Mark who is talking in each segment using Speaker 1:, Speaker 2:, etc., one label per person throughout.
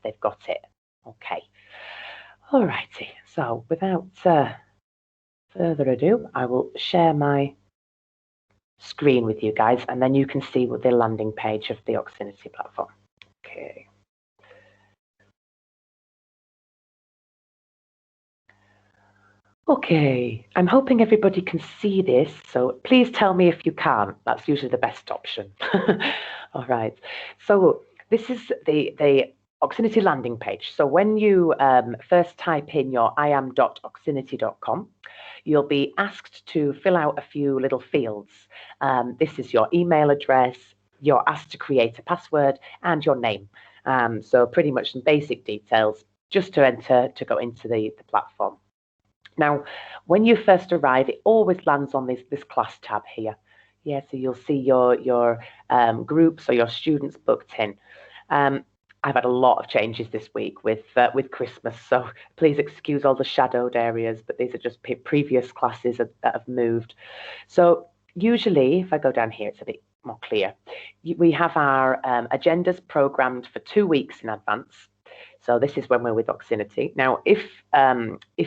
Speaker 1: they've got it. Okay. All righty. So without further ado, I will share my screen with you guys, and then you can see what the landing page of the Oxinity platform. Okay. Okay, I'm hoping everybody can see this, so please tell me if you can't. That's usually the best option. All right, so this is the Oxinity landing page. So when you first type in your iam.oxinity.com, you'll be asked to fill out a few little fields. This is your email address, you're asked to create a password, and your name. So pretty much some basic details just to enter to go into the platform. Now, when you first arrive, it always lands on this class tab here. Yeah, so you'll see your groups or your students booked in. I've had a lot of changes this week with Christmas, so please excuse all the shadowed areas, but these are just previous classes that have moved. So usually, if I go down here, it's a bit more clear. We have our agendas programmed for 2 weeks in advance. So this is when we're with Oxinity. Now, if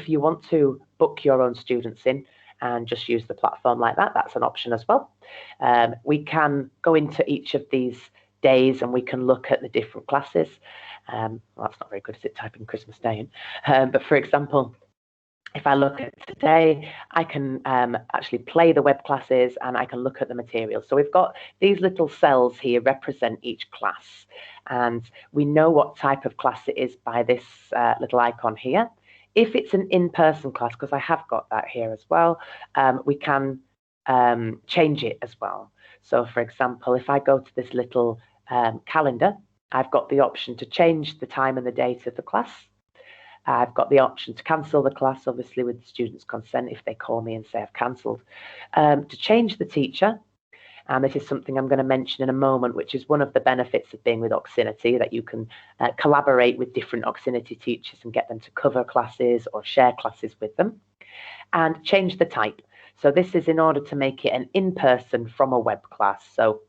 Speaker 1: you want to book your own students in and just use the platform like that, that's an option as well. We can go into each of these days and we can look at the different classes. Well, that's not very good, is it, typing Christmas Day in? But for example, if I look at today, I can actually play the web classes and I can look at the materials. So we've got these little cells here represent each class. And we know what type of class it is by this little icon here. If it's an in-person class, because I have got that here as well, we can change it as well. So for example, if I go to this little calendar, I've got the option to change the time and the date of the class. I've got the option to cancel the class, obviously with the student's consent if they call me and say I've cancelled. To change the teacher, and this is something I'm going to mention in a moment, which is one of the benefits of being with Oxinity, that you can collaborate with different Oxinity teachers and get them to cover classes or share classes with them. And change the type. So this is in order to make it an in-person from a web class. So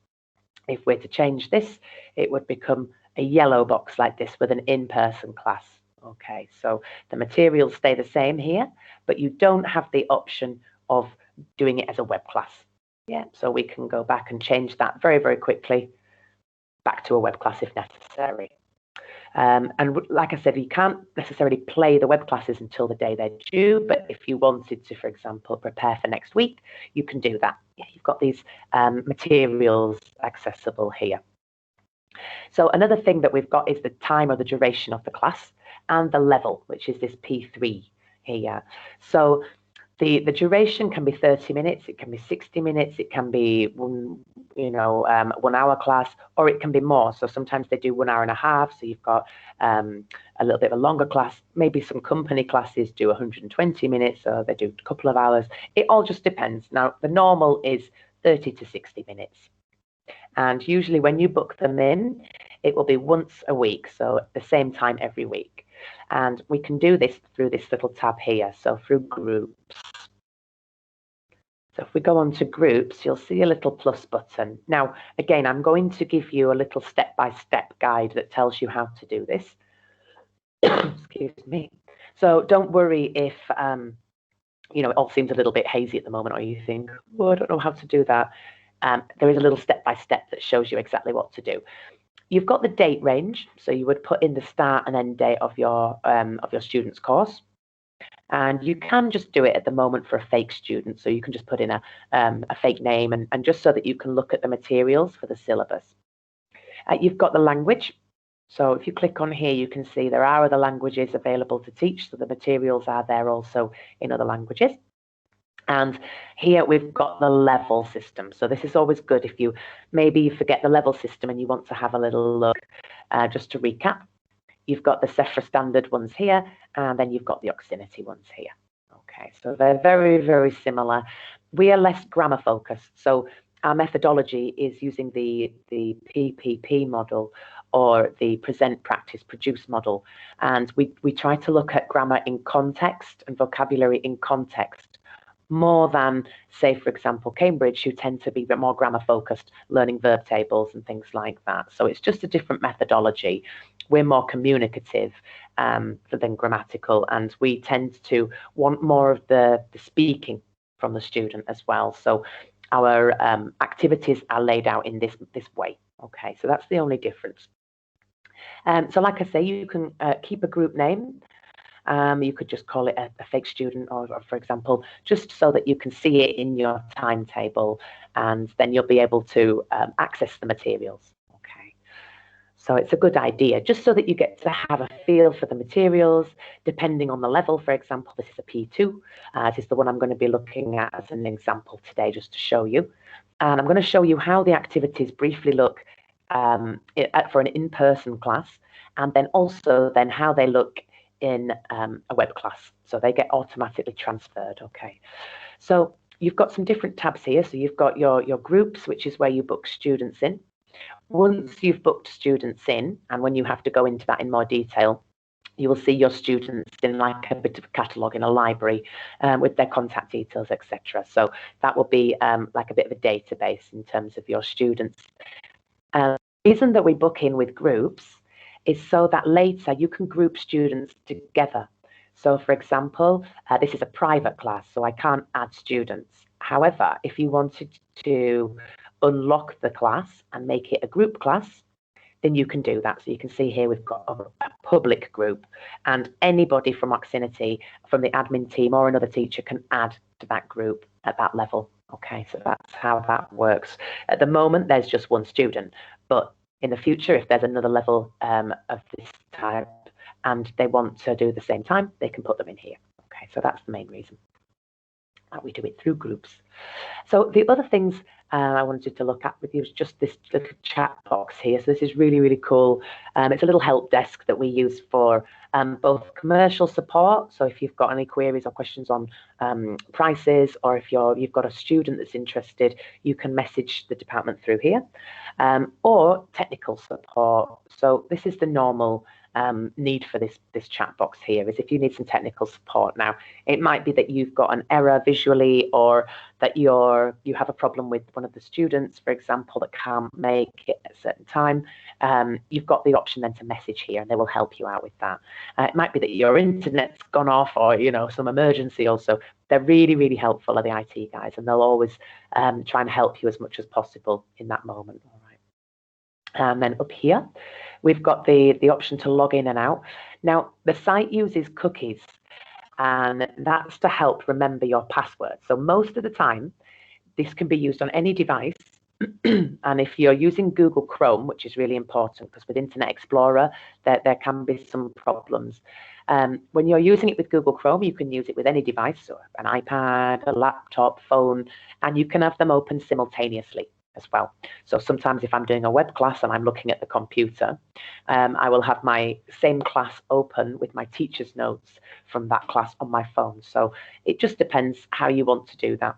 Speaker 1: if we're to change this, it would become a yellow box like this with an in-person class. Okay, so the materials stay the same here, but you don't have the option of doing it as a web class. Yeah, so we can go back and change that very, very quickly back to a web class if necessary. And like I said, you can't necessarily play the web classes until the day they're due, but if you wanted to, for example, prepare for next week, you can do that. Yeah, you've got these materials accessible here. So another thing that we've got is the time or the duration of the class and the level, which is this P3 here. So the duration can be 30 minutes, it can be 60 minutes, it can be 1 hour class, or it can be more. So sometimes they do 1 hour and a half, so you've got a little bit of a longer class. Maybe some company classes do 120 minutes, so they do a couple of hours. It all just depends. Now, the normal is 30 to 60 minutes. And usually when you book them in, it will be once a week, so at the same time every week. And we can do this through this little tab here, so through groups. So if we go on to groups, you'll see a little plus button. Now, again, I'm going to give you a little step-by-step guide that tells you how to do this. Excuse me. So don't worry if it all seems a little bit hazy at the moment, or you think, oh, I don't know how to do that. There is a little step-by-step that shows you exactly what to do. You've got the date range, so you would put in the start and end date of your student's course, and you can just do it at the moment for a fake student. So you can just put in a fake name, and just so that you can look at the materials for the syllabus. You've got the language. So if you click on here, you can see there are other languages available to teach. So the materials are there also in other languages. And here we've got the level system. So this is always good if you forget the level system and you want to have a little look. Just to recap, you've got the Sephora standard ones here, and then you've got the Oxinity ones here. Okay, so they're very, very similar. We are less grammar focused. So our methodology is using the PPP model, or the present, practice, produce model. And we try to look at grammar in context and vocabulary in context more than, say, for example, Cambridge, who tend to be a bit more grammar focused, learning verb tables and things like that. So it's just a different methodology. We're more communicative than grammatical, and we tend to want more of the speaking from the student as well. So our activities are laid out in this way. Okay, so that's the only difference. So like I say, you can keep a group name. You could just call it a fake student, or for example, just so that you can see it in your timetable, and then you'll be able to access the materials. Okay, so it's a good idea, just so that you get to have a feel for the materials, depending on the level. For example, this is a P2. This is the one I'm going to be looking at as an example today, just to show you. And I'm going to show you how the activities briefly look for an in-person class, and then also then how they look in a web class. So they get automatically transferred. Okay, so you've got some different tabs here. So you've got your groups, which is where you book students in. Once you've booked students in, and when you have to go into that in more detail, you will see your students in like a bit of a catalogue in a library with their contact details, etc. So that will be like a bit of a database in terms of your students. The reason that we book in with groups is so that later you can group students together. So for example, this is a private class, so I can't add students. However, if you wanted to unlock the class and make it a group class, then you can do that. So you can see here we've got a public group, and anybody from Oxinity, from the admin team or another teacher, can add to that group at that level. Okay, so that's how that works. At the moment, there's just one student, but in the future, if there's another level of this type and they want to do the same time, they can put them in here. Okay, so that's the main reason that we do it through groups. So the other things I wanted to look at with you is just this little chat box here. So this is really, really cool. It's a little help desk that we use for both commercial support. So if you've got any queries or questions on prices, or if you've got a student that's interested, you can message the department through here, or technical support. So this is the normal need for this chat box here, is if you need some technical support. Now, it might be that you've got an error visually, or that you have a problem with one of the students, for example, that can't make it at a certain time. You've got the option then to message here, and they will help you out with that. It might be that your internet's gone off, or some emergency also. They're really, really helpful, are the IT guys, and they'll always try and help you as much as possible in that moment. All right. And then up here, we've got the option to log in and out. Now, the site uses cookies, and that's to help remember your password. So most of the time, this can be used on any device. And if you're using Google Chrome, which is really important, because with Internet Explorer, there can be some problems. When you're using it with Google Chrome, you can use it with any device, so an iPad, a laptop, phone, and you can have them open simultaneously as well. So sometimes if I'm doing a web class and I'm looking at the computer, I will have my same class open with my teacher's notes from that class on my phone. So it just depends how you want to do that.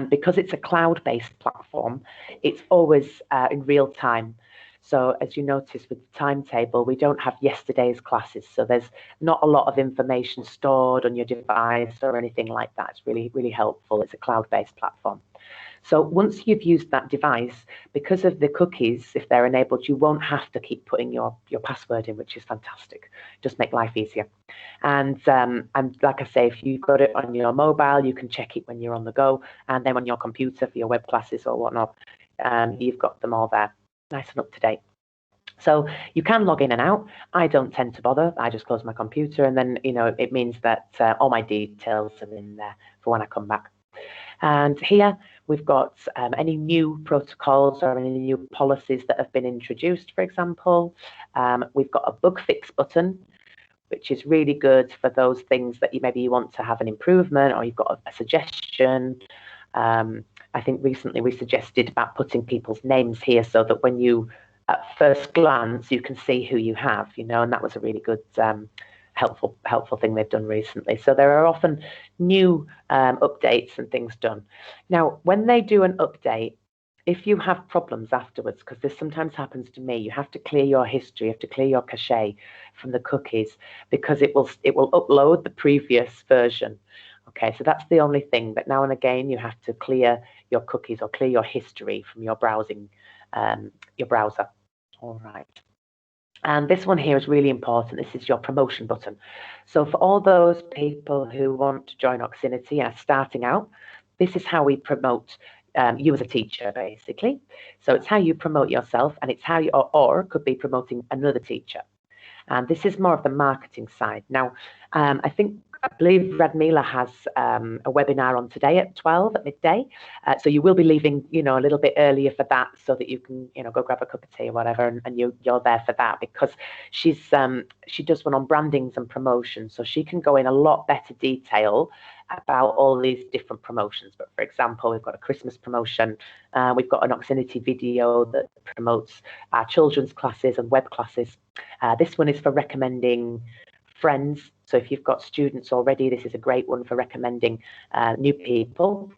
Speaker 1: Because it's a cloud-based platform, it's always in real time. So as you notice with the timetable, we don't have yesterday's classes. So there's not a lot of information stored on your device or anything like that. It's really, really helpful. It's a cloud-based platform. So once you've used that device, because of the cookies, if they're enabled, you won't have to keep putting your password in, which is fantastic. Just make life easier. And like I say, if you've got it on your mobile, you can check it when you're on the go. And then on your computer for your web classes or whatnot, you've got them all there, nice and up to date. So you can log in and out. I don't tend to bother. I just close my computer, and then it means that all my details are in there for when I come back. And here we've got any new protocols or any new policies that have been introduced, for example. We've got a bug fix button, which is really good for those things that maybe you want to have an improvement, or you've got a suggestion. I think recently we suggested about putting people's names here, so that when you, at first glance, you can see who you have, and that was a really good helpful thing they've done recently. So there are often new updates and things done. Now, when they do an update, if you have problems afterwards, because this sometimes happens to me, you have to clear your history, you have to clear your cache from the cookies, because it will upload the previous version. Okay, so that's the only thing, but now and again you have to clear your cookies or clear your history from your browsing, your browser. All right. And this one here is really important. This is your promotion button. So for all those people who want to join Oxinity and are starting out, this is how we promote you as a teacher, basically. So it's how you promote yourself, and it's how you, or could be promoting another teacher. And this is more of the marketing side. Now, I believe Radmila has a webinar on today at 12 at midday. So you will be leaving, a little bit earlier for that, so that you can, go grab a cup of tea or whatever, and you're there for that, because she does one on brandings and promotions, so she can go in a lot better detail about all these different promotions. But for example, we've got a Christmas promotion, we've got an Oxinity video that promotes our children's classes and web classes. This one is for recommending friends. So if you've got students already, this is a great one for recommending new people.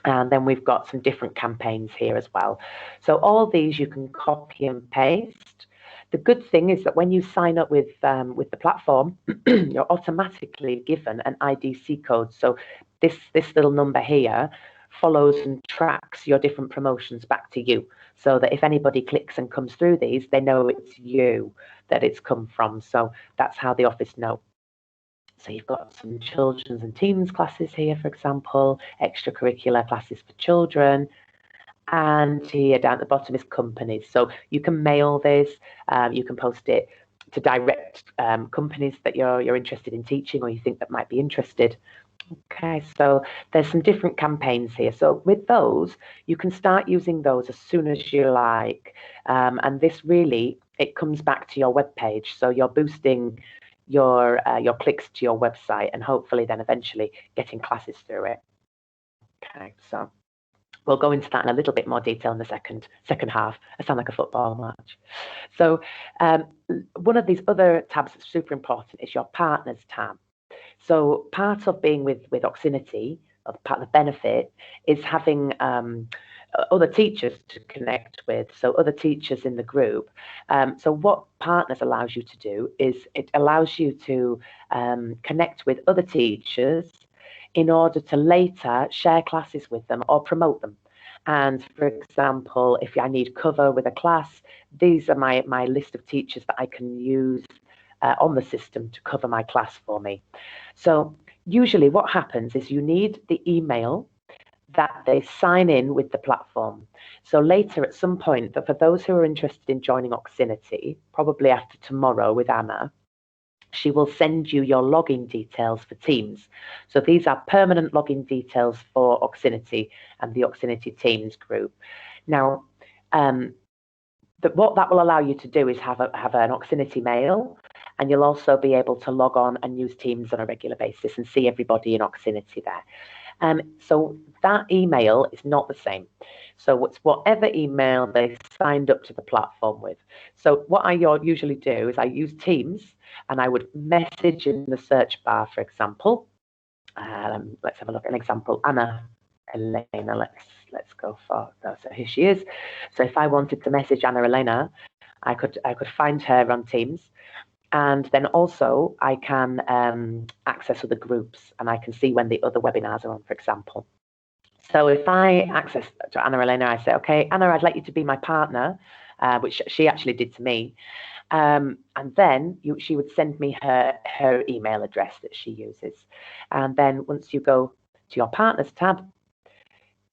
Speaker 1: And then we've got some different campaigns here as well. So all these you can copy and paste. The good thing is that when you sign up with the platform, you're automatically given an IDC code. So this little number here follows and tracks your different promotions back to you, so that if anybody clicks and comes through these, they know it's you that it's come from. So that's how the office know. So you've got some children's and teens classes here, for example, extracurricular classes for children. And here down at the bottom is companies. So you can mail this, you can post it to direct companies that you're interested in teaching, or you think that might be interested. Okay, so there's some different campaigns here. So with those, you can start using those as soon as you like. And this really, it comes back to your web page. So you're boosting your clicks to your website, and hopefully then eventually getting classes through it. Okay, so we'll go into that in a little bit more detail in the second half. I sound like a football match. So one of these other tabs that's super important is your partners tab. So part of being with Oxinity, or part of the benefit, is having other teachers to connect with, so other teachers in the group. So what partners allows you to do is it allows you to connect with other teachers in order to later share classes with them or promote them. And for example, if I need cover with a class, these are my list of teachers that I can use on the system to cover my class for me. So usually what happens is you need the email that they sign in with the platform. So later at some point, that for those who are interested in joining Oxinity, probably after tomorrow with Anna, she will send you your login details for Teams. So these are permanent login details for Oxinity and the Oxinity Teams group. Now, what that will allow you to do is have an Oxinity mail, and you'll also be able to log on and use Teams on a regular basis and see everybody in Oxinity there. So that email is not the same. So it's whatever email they signed up to the platform with. So what I usually do is I use Teams, and I would message in the search bar, for example. Let's have a look at an example. Anna Elena, let's go for that. So here she is. So if I wanted to message Anna Elena, I could find her on Teams. And then also I can access other groups, and I can see when the other webinars are on, for example. So if I access to Anna Elena, I say, okay, Anna, I'd like you to be my partner, which she actually did to me. And then she would send me her email address that she uses. And then once you go to your partners tab,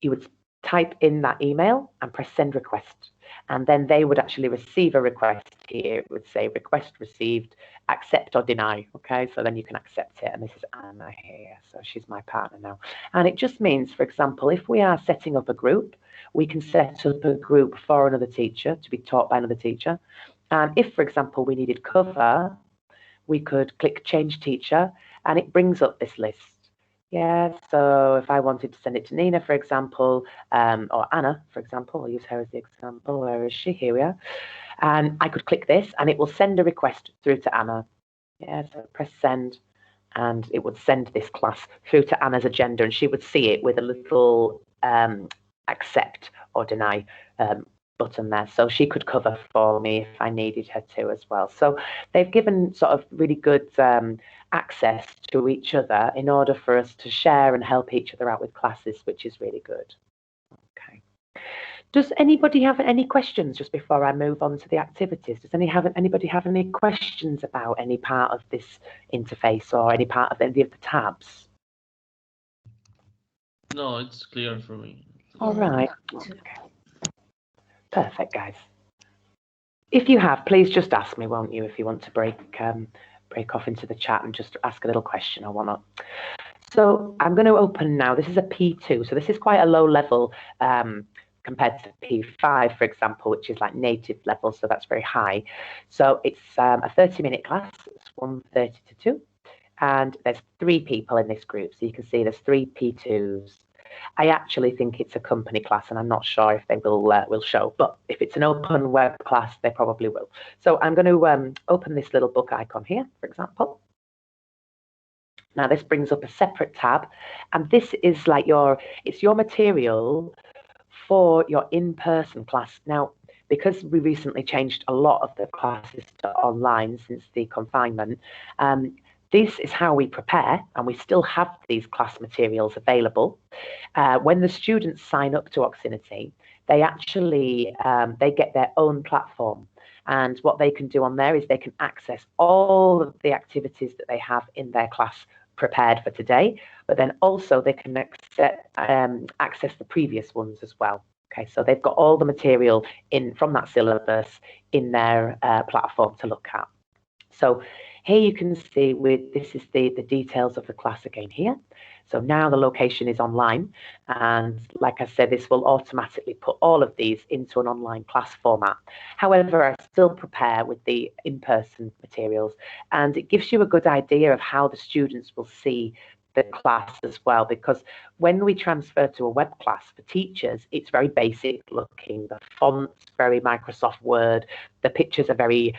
Speaker 1: you would type in that email and press send request. And then they would actually receive a request here. It would say request received, accept or deny. Okay, so then you can accept it. And this is Anna here. So she's my partner now. And it just means, for example, if we are setting up a group, we can set up a group for another teacher to be taught by another teacher. And if, for example, we needed cover, we could click change teacher, and it brings up this list. Yeah, so if I wanted to send it to Nina, for example, or Anna, for example, I'll use her as the example. Where is she? Here we are. And I could click this, and it will send a request through to Anna. Yeah, so press send, and it would send this class through to Anna's agenda, and she would see it with a little accept or deny button there. So she could cover for me if I needed her to as well. So they've given sort of really good access to each other in order for us to share and help each other out with classes, which is really good. Okay. Does anybody have any questions just before I move on to the activities? Does anybody have any questions about any part of this interface or any part of any of the tabs?
Speaker 2: No, it's clear for me.
Speaker 1: All right. Okay. Perfect, guys. If you have, please just ask me, won't you, if you want to break off into the chat and just ask a little question or whatnot. So I'm going to open now. This is a P2, so this is quite a low level compared to P5, for example, which is like native level, so that's very high. So it's a 30-minute class. It's 1:30 to 2, and there's 3 people in this group. So you can see there's 3 P2s. I actually think it's a company class, and I'm not sure if they will show, but if it's an open web class, they probably will. So I'm going to open this little book icon here, for example. Now this brings up a separate tab, and this is like it's your material for your in-person class. Now, because we recently changed a lot of the classes to online since the confinement, this is how we prepare, and we still have these class materials available. When the students sign up to Oxinity, they actually they get their own platform. And what they can do on there is they can access all of the activities that they have in their class prepared for today, but then also they can access the previous ones as well. Okay, so they've got all the material from that syllabus in their platform to look at. So here you can see this is the details of the class again here. So now the location is online, and like I said, this will automatically put all of these into an online class format. However, I still prepare with the in-person materials, and it gives you a good idea of how the students will see the class as well, because when we transfer to a web class for teachers, it's very basic looking. The font's very Microsoft Word, the pictures are very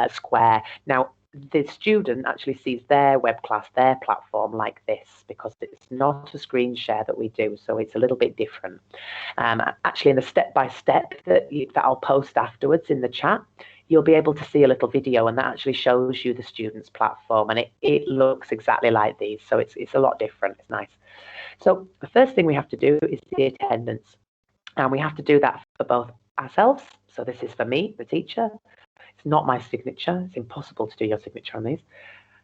Speaker 1: square. Now, the student actually sees their web class, their platform like this, because it's not a screen share that we do, so it's a little bit different. Actually, in the step-by-step that I'll post afterwards in the chat, you'll be able to see a little video, and that actually shows you the student's platform, and it looks exactly like these, so it's a lot different. It's nice. So the first thing we have to do is the attendance, and we have to do that for both ourselves. So this is for me, the teacher. It's not my signature. It's impossible to do your signature on these.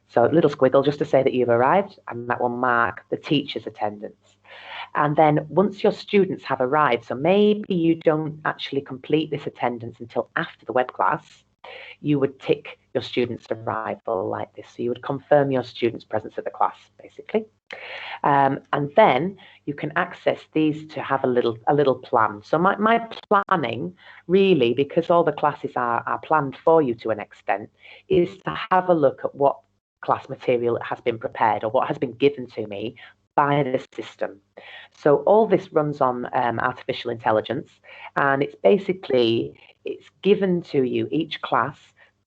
Speaker 1: So a little squiggle just to say that you've arrived, and that will mark the teacher's attendance. And then once your students have arrived, so maybe you don't actually complete this attendance until after the web class, you would tick your student's arrival like this. So you would confirm your student's presence at the class, basically. And then you can access these to have a little plan. So my planning, really, because all the classes are planned for you to an extent, is to have a look at what class material has been prepared or what has been given to me by the system. So all this runs on artificial intelligence, and it's given to you, each class,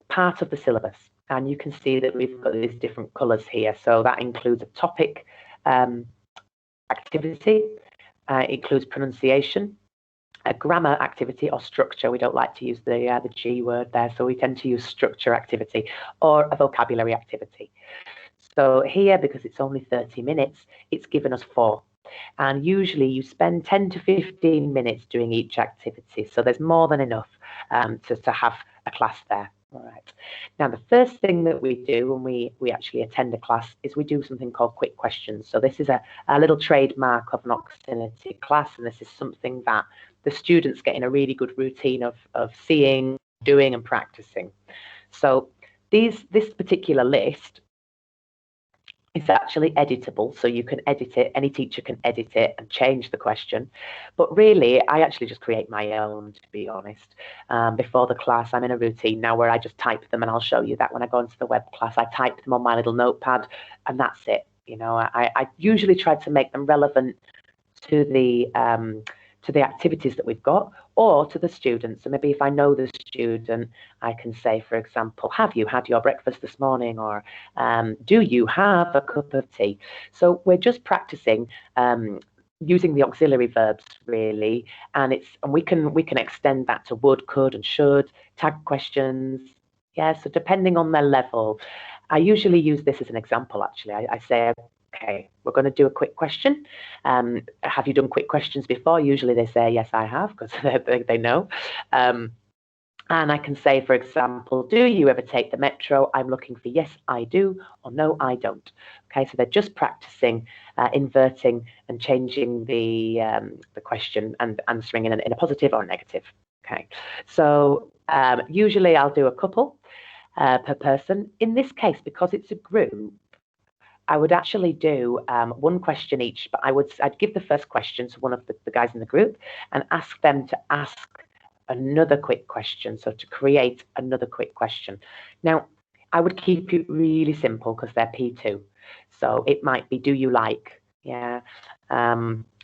Speaker 1: part of the syllabus. And you can see that we've got these different colours here. So that includes a topic activity, includes pronunciation, a grammar activity or structure. We don't like to use the G word there, so we tend to use structure activity, or a vocabulary activity. So here, because it's only 30 minutes, it's given us 4. And usually you spend 10 to 15 minutes doing each activity. So there's more than enough to have a class there. All right. Now, the first thing that we do when we actually attend a class is we do something called quick questions. So this is a little trademark of an Oxinity class, and this is something that the students get in a really good routine of seeing, doing, and practicing. So this particular list is actually editable, so you can edit it. Any teacher can edit it and change the question. But really, I actually just create my own, to be honest. Before the class, I'm in a routine now where I just type them, and I'll show you that when I go into the web class. I type them on my little notepad, and that's it. You know, I usually try to make them relevant to the activities that we've got, or to the students. So maybe if I know the student, I can say, for example, have you had your breakfast this morning? Or do you have a cup of tea? So we're just practicing using the auxiliary verbs, really, and we can extend that to would, could, and should, tag questions. Yeah, so depending on their level. I usually use this as an example, actually. I say, okay, we're going to do a quick question. Have you done quick questions before? Usually they say, yes, I have, because they know. And I can say, for example, do you ever take the metro? I'm looking for yes, I do, or no, I don't. Okay, so they're just practicing inverting and changing the question and answering in a positive or negative. Okay, so usually I'll do a couple per person. In this case, because it's a group, I would actually do one question each, but I'd give the first question to one of the guys in the group and ask them to ask another quick question, so to create another quick question. Now, I would keep it really simple because they're P2. So it might be, do you like? Yeah,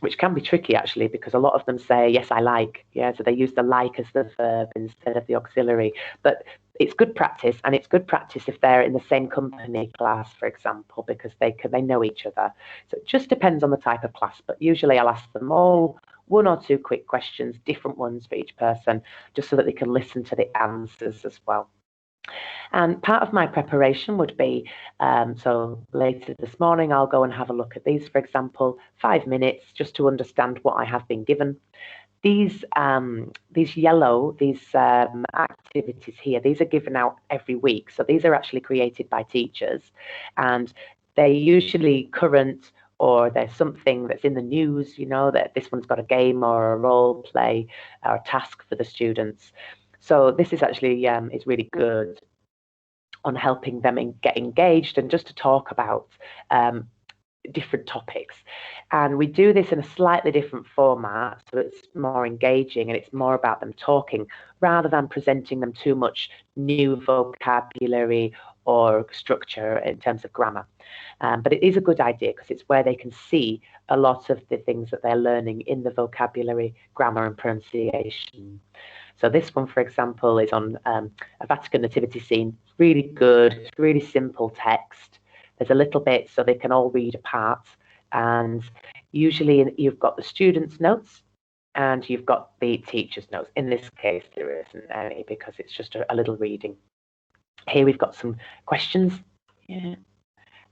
Speaker 1: which can be tricky actually, because a lot of them say, yes, I like. Yeah, so they use the like as the verb instead of the auxiliary. But it's good practice, and it's good practice if they're in the same company class, for example, because they know each other. So it just depends on the type of class, but usually I'll ask them all one or two quick questions, different ones for each person, just so that they can listen to the answers as well. And part of my preparation would be, so later this morning, I'll go and have a look at these, for example, 5 minutes, just to understand what I have been given. These yellow, these activities here, these are given out every week. So these are actually created by teachers, and they're usually current, or there's something that's in the news, you know, that this one's got a game or a role play or a task for the students. So this is actually, it's really good on helping them get engaged and just to talk about different topics. And we do this in a slightly different format, so it's more engaging and it's more about them talking rather than presenting them too much new vocabulary or structure in terms of grammar. But it is a good idea because it's where they can see a lot of the things that they're learning in the vocabulary, grammar, and pronunciation. So this one, for example, is on a Vatican nativity scene. Really good, it's really simple text. There's a little bit so they can all read apart. And usually you've got the students' notes and you've got the teacher's notes. In this case, there isn't any because it's just a little reading. Here we've got some questions. Yeah.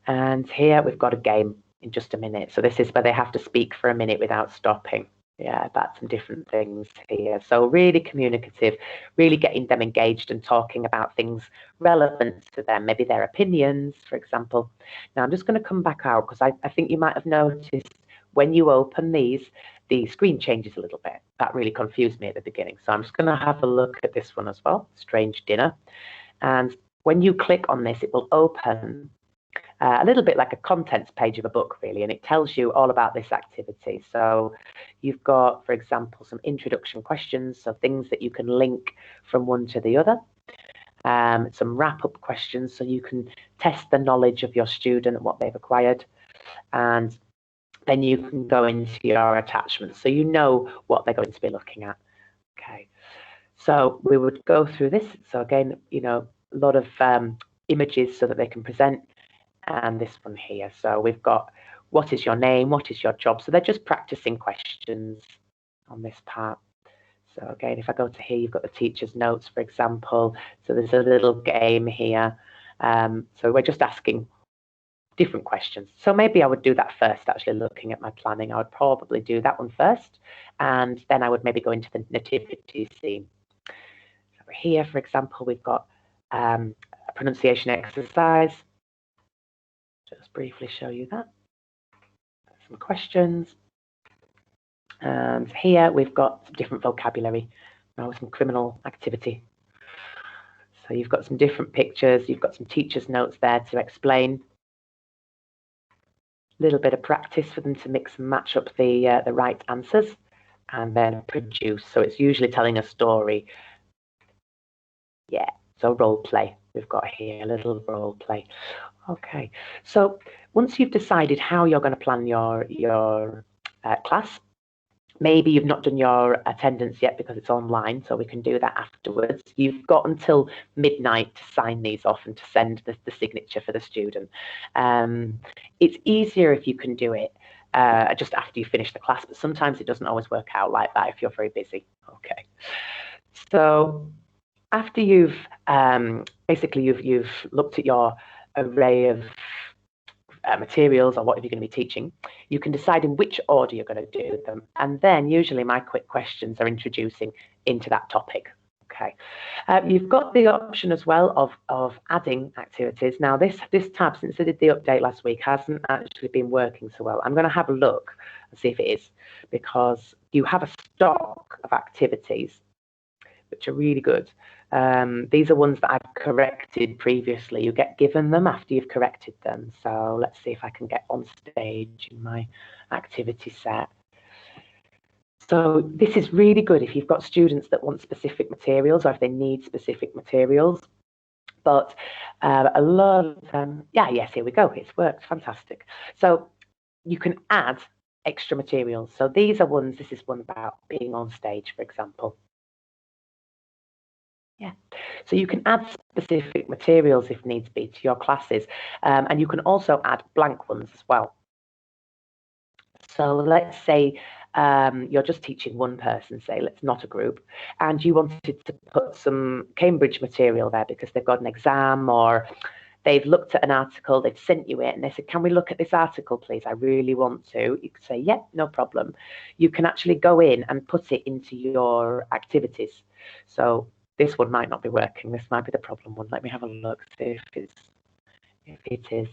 Speaker 1: And here we've got a game in just a minute. So this is where they have to speak for a minute without stopping. Yeah, about some different things here. So really communicative, really getting them engaged and talking about things relevant to them, maybe their opinions, for example. Now I'm just going to come back out because I think you might have noticed when you open these, the screen changes a little bit. That really confused me at the beginning. So I'm just going to have a look at this one as well, Strange Dinner. And when you click on this, it will open a little bit like a contents page of a book, really, and it tells you all about this activity. So you've got, for example, some introduction questions, so things that you can link from one to the other. Some wrap-up questions, so you can test the knowledge of your student and what they've acquired. And then you can go into your attachments, so you know what they're going to be looking at. Okay, so we would go through this. So again, you know, a lot of images so that they can present. And this one here. So we've got, what is your name? What is your job? So they're just practicing questions on this part. So again, if I go to here, you've got the teacher's notes, for example. So there's a little game here. So we're just asking different questions. So maybe I would do that first, actually looking at my planning. I would probably do that one first. And then I would maybe go into the nativity scene. So here, for example, we've got a pronunciation exercise. Just briefly show you that. Some questions. And here we've got some different vocabulary. Now some criminal activity. So you've got some different pictures. You've got some teacher's notes there to explain. A little bit of practice for them to mix and match up the right answers. And then produce. So it's usually telling a story. Yeah, so role play. We've got here a little role play. Okay, so once you've decided how you're going to plan your class, maybe you've not done your attendance yet because it's online, so we can do that afterwards. You've got until midnight to sign these off and to send the signature for the student. It's easier if you can do it just after you finish the class, but sometimes it doesn't always work out like that if you're very busy. Okay, so after you've basically you've looked at your array of materials or whatever you're going to be teaching, you can decide in which order you're going to do them. And then usually my quick questions are introducing into that topic. Okay, you've got the option as well of adding activities. Now this tab, since I did the update last week, hasn't actually been working so well. I'm going to have a look and see if it is, because you have a stock of activities which are really good. These are ones that I've corrected previously. You get given them after you've corrected them. So let's see if I can get on stage in my activity set. So this is really good if you've got students that want specific materials or if they need specific materials. But a lot of them, yes, here we go. It's worked, fantastic. So you can add extra materials. So these are ones, this is one about being on stage, for example. Yeah, so you can add specific materials if needs be to your classes, and you can also add blank ones as well. So let's say you're just teaching one person, say, let's not a group, and you wanted to put some Cambridge material there because they've got an exam or they've looked at an article, they've sent you it, and they said, can we look at this article, please? I really want to. You could say, yeah, no problem. You can actually go in and put it into your activities. So this one might not be working. This might be the problem one. Let me have a look, see if it is.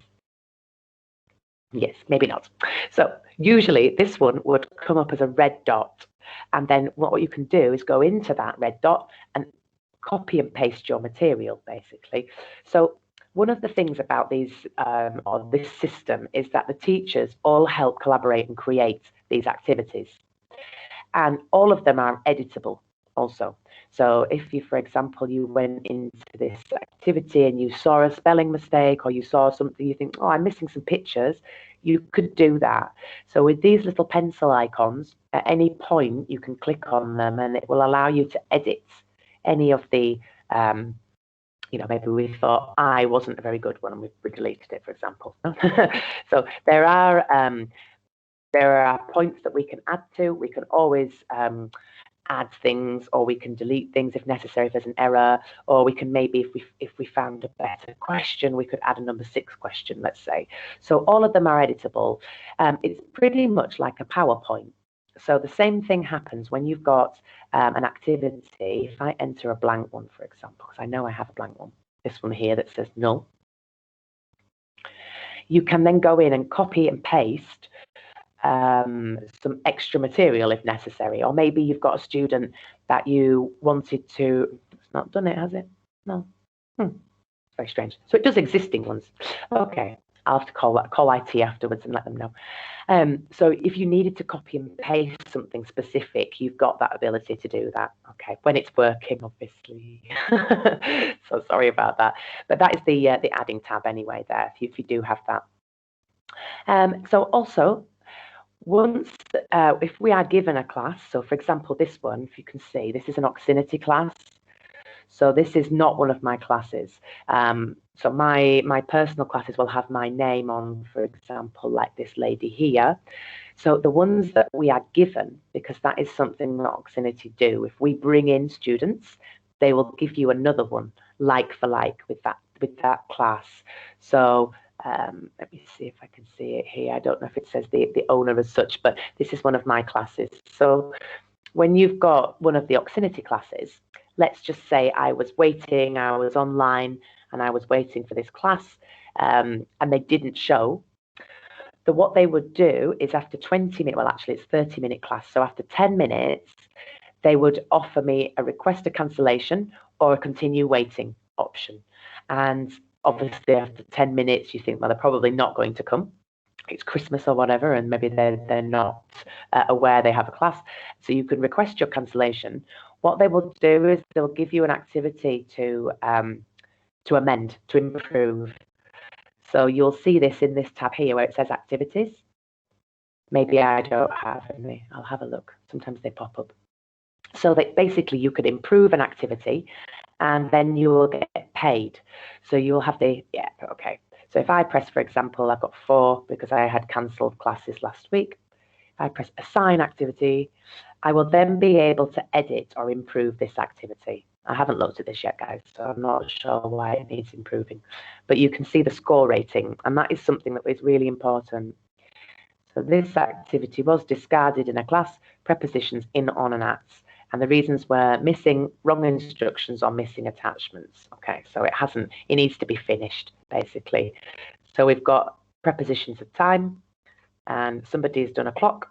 Speaker 1: Yes, maybe not. So usually this one would come up as a red dot. And then what you can do is go into that red dot and copy and paste your material, basically. So one of the things about these or this system is that the teachers all help collaborate and create these activities. And all of them are editable also. So if you, for example, you went into this activity and you saw a spelling mistake or you saw something, you think, oh, I'm missing some pictures, you could do that. So with these little pencil icons, at any point, you can click on them and it will allow you to edit any of the, maybe we thought I wasn't a very good one and we've deleted it, for example. So there are points that we can add to. We can always add things, or we can delete things if necessary if there's an error, or we can maybe, if we found a better question, we could add a number 6 question, let's say. So all of them are editable. It's pretty much like a PowerPoint. So the same thing happens when you've got an activity. If I enter a blank one, for example, because I know I have a blank one, this one here that says null, you can then go in and copy and paste some extra material if necessary, or maybe you've got a student that you wanted to, it's not done it, has it? No. Very strange. So it does existing ones. Okay, I'll have to call IT afterwards and let them know. So if you needed to copy and paste something specific, you've got that ability to do that. Okay, when it's working, obviously. So sorry about that. But that is the adding tab anyway there, if you do have that. So also, once, if we are given a class, so for example, this one, if you can see, this is an Oxinity class. So this is not one of my classes. So my personal classes will have my name on, for example, like this lady here. So the ones that we are given, because that is something that Oxinity do, if we bring in students, they will give you another one, like for like, with that class. So let me see if I can see it here. I don't know if it says the owner as such, but this is one of my classes. So when you've got one of the Oxinity classes, let's just say I was waiting, I was online, and I was waiting for this class, and they didn't show. So what they would do is after 20 minutes, well, actually it's 30-minute class. So after 10 minutes, they would offer me a request a cancellation or a continue waiting option. And obviously after 10 minutes, you think, well, they're probably not going to come. It's Christmas or whatever, and maybe they're not aware they have a class. So you can request your cancellation. What they will do is they'll give you an activity to amend, to improve. So you'll see this in this tab here where it says activities. Maybe I don't have any. I'll have a look. Sometimes they pop up. So that basically you could improve an activity and then you will get paid. So you'll have okay. So if I press, for example, I've got 4 because I had cancelled classes last week. If I press assign activity, I will then be able to edit or improve this activity. I haven't looked at this yet, guys, so I'm not sure why it needs improving. But you can see the score rating, and that is something that is really important. So this activity was discarded in a class, prepositions in, on, and at. And the reasons were missing, wrong instructions, or missing attachments. Okay, so it needs to be finished, basically. So we've got prepositions of time, and somebody's done a clock.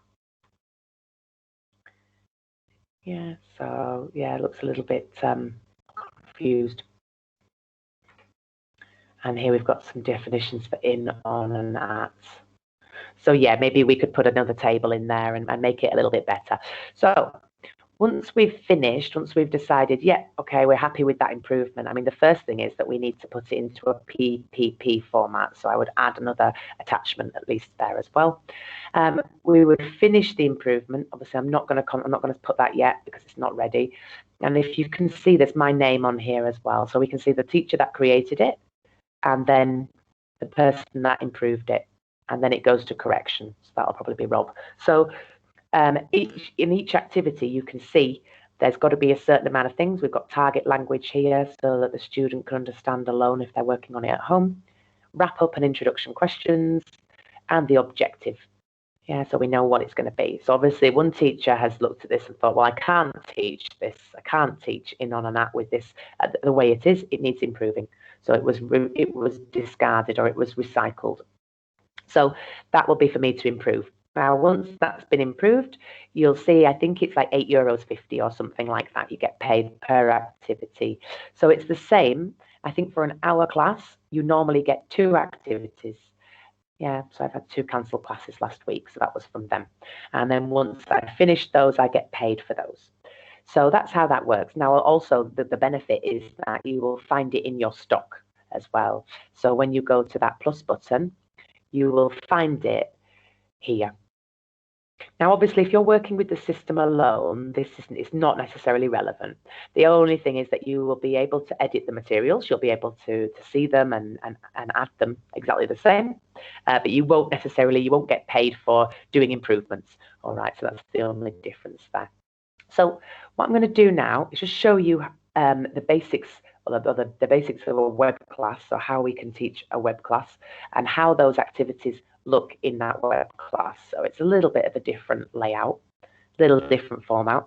Speaker 1: Yeah, so yeah, it looks a little bit confused. And here we've got some definitions for in, on, and at. So yeah, maybe we could put another table in there and make it a little bit better. So once we've finished, once we've decided, yeah, okay, we're happy with that improvement. I mean, the first thing is that we need to put it into a PPP format. So I would add another attachment at least there as well. We would finish the improvement. Obviously, I'm not going to put that yet because it's not ready. And if you can see, there's my name on here as well. So we can see the teacher that created it and then the person that improved it. And then it goes to correction. So that'll probably be Rob. So in each activity, you can see there's got to be a certain amount of things. We've got target language here so that the student can understand alone if they're working on it at home. Wrap up and introduction questions and the objective. Yeah, so we know what it's going to be. So obviously one teacher has looked at this and thought, well, I can't teach this. I can't teach in, on, and at with this the way it is. It needs improving. So it was discarded or it was recycled. So that will be for me to improve. Now, once that's been improved, you'll see, I think it's like €8.50 or something like that. You get paid per activity. So it's the same. I think for an hour class, you normally get 2 activities. Yeah, so I've had 2 cancelled classes last week, so that was from them. And then once I finish those, I get paid for those. So that's how that works. Now, also, the benefit is that you will find it in your stock as well. So when you go to that plus button, you will find it here. Now, obviously, if you're working with the system alone, it's not necessarily relevant. The only thing is that you will be able to edit the materials. You'll be able to see them and add them exactly the same, but you won't get paid for doing improvements. All right, so that's the only difference there. So what I'm going to do now is just show you the basics the basics of a web class, so how we can teach a web class and how those activities look in that web class. So it's a little bit of a different layout, little different format,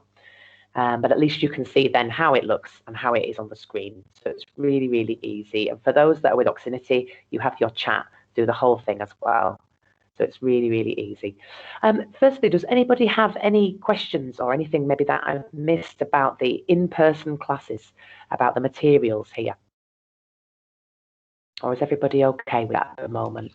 Speaker 1: but at least you can see then how it looks and how it is on the screen. So it's really, really easy. And for those that are with Oxinity, you have your chat do the whole thing as well. So it's really, really easy. Firstly, does anybody have any questions or anything maybe that I've missed about the in-person classes, about the materials here? Or is everybody okay with that at the moment?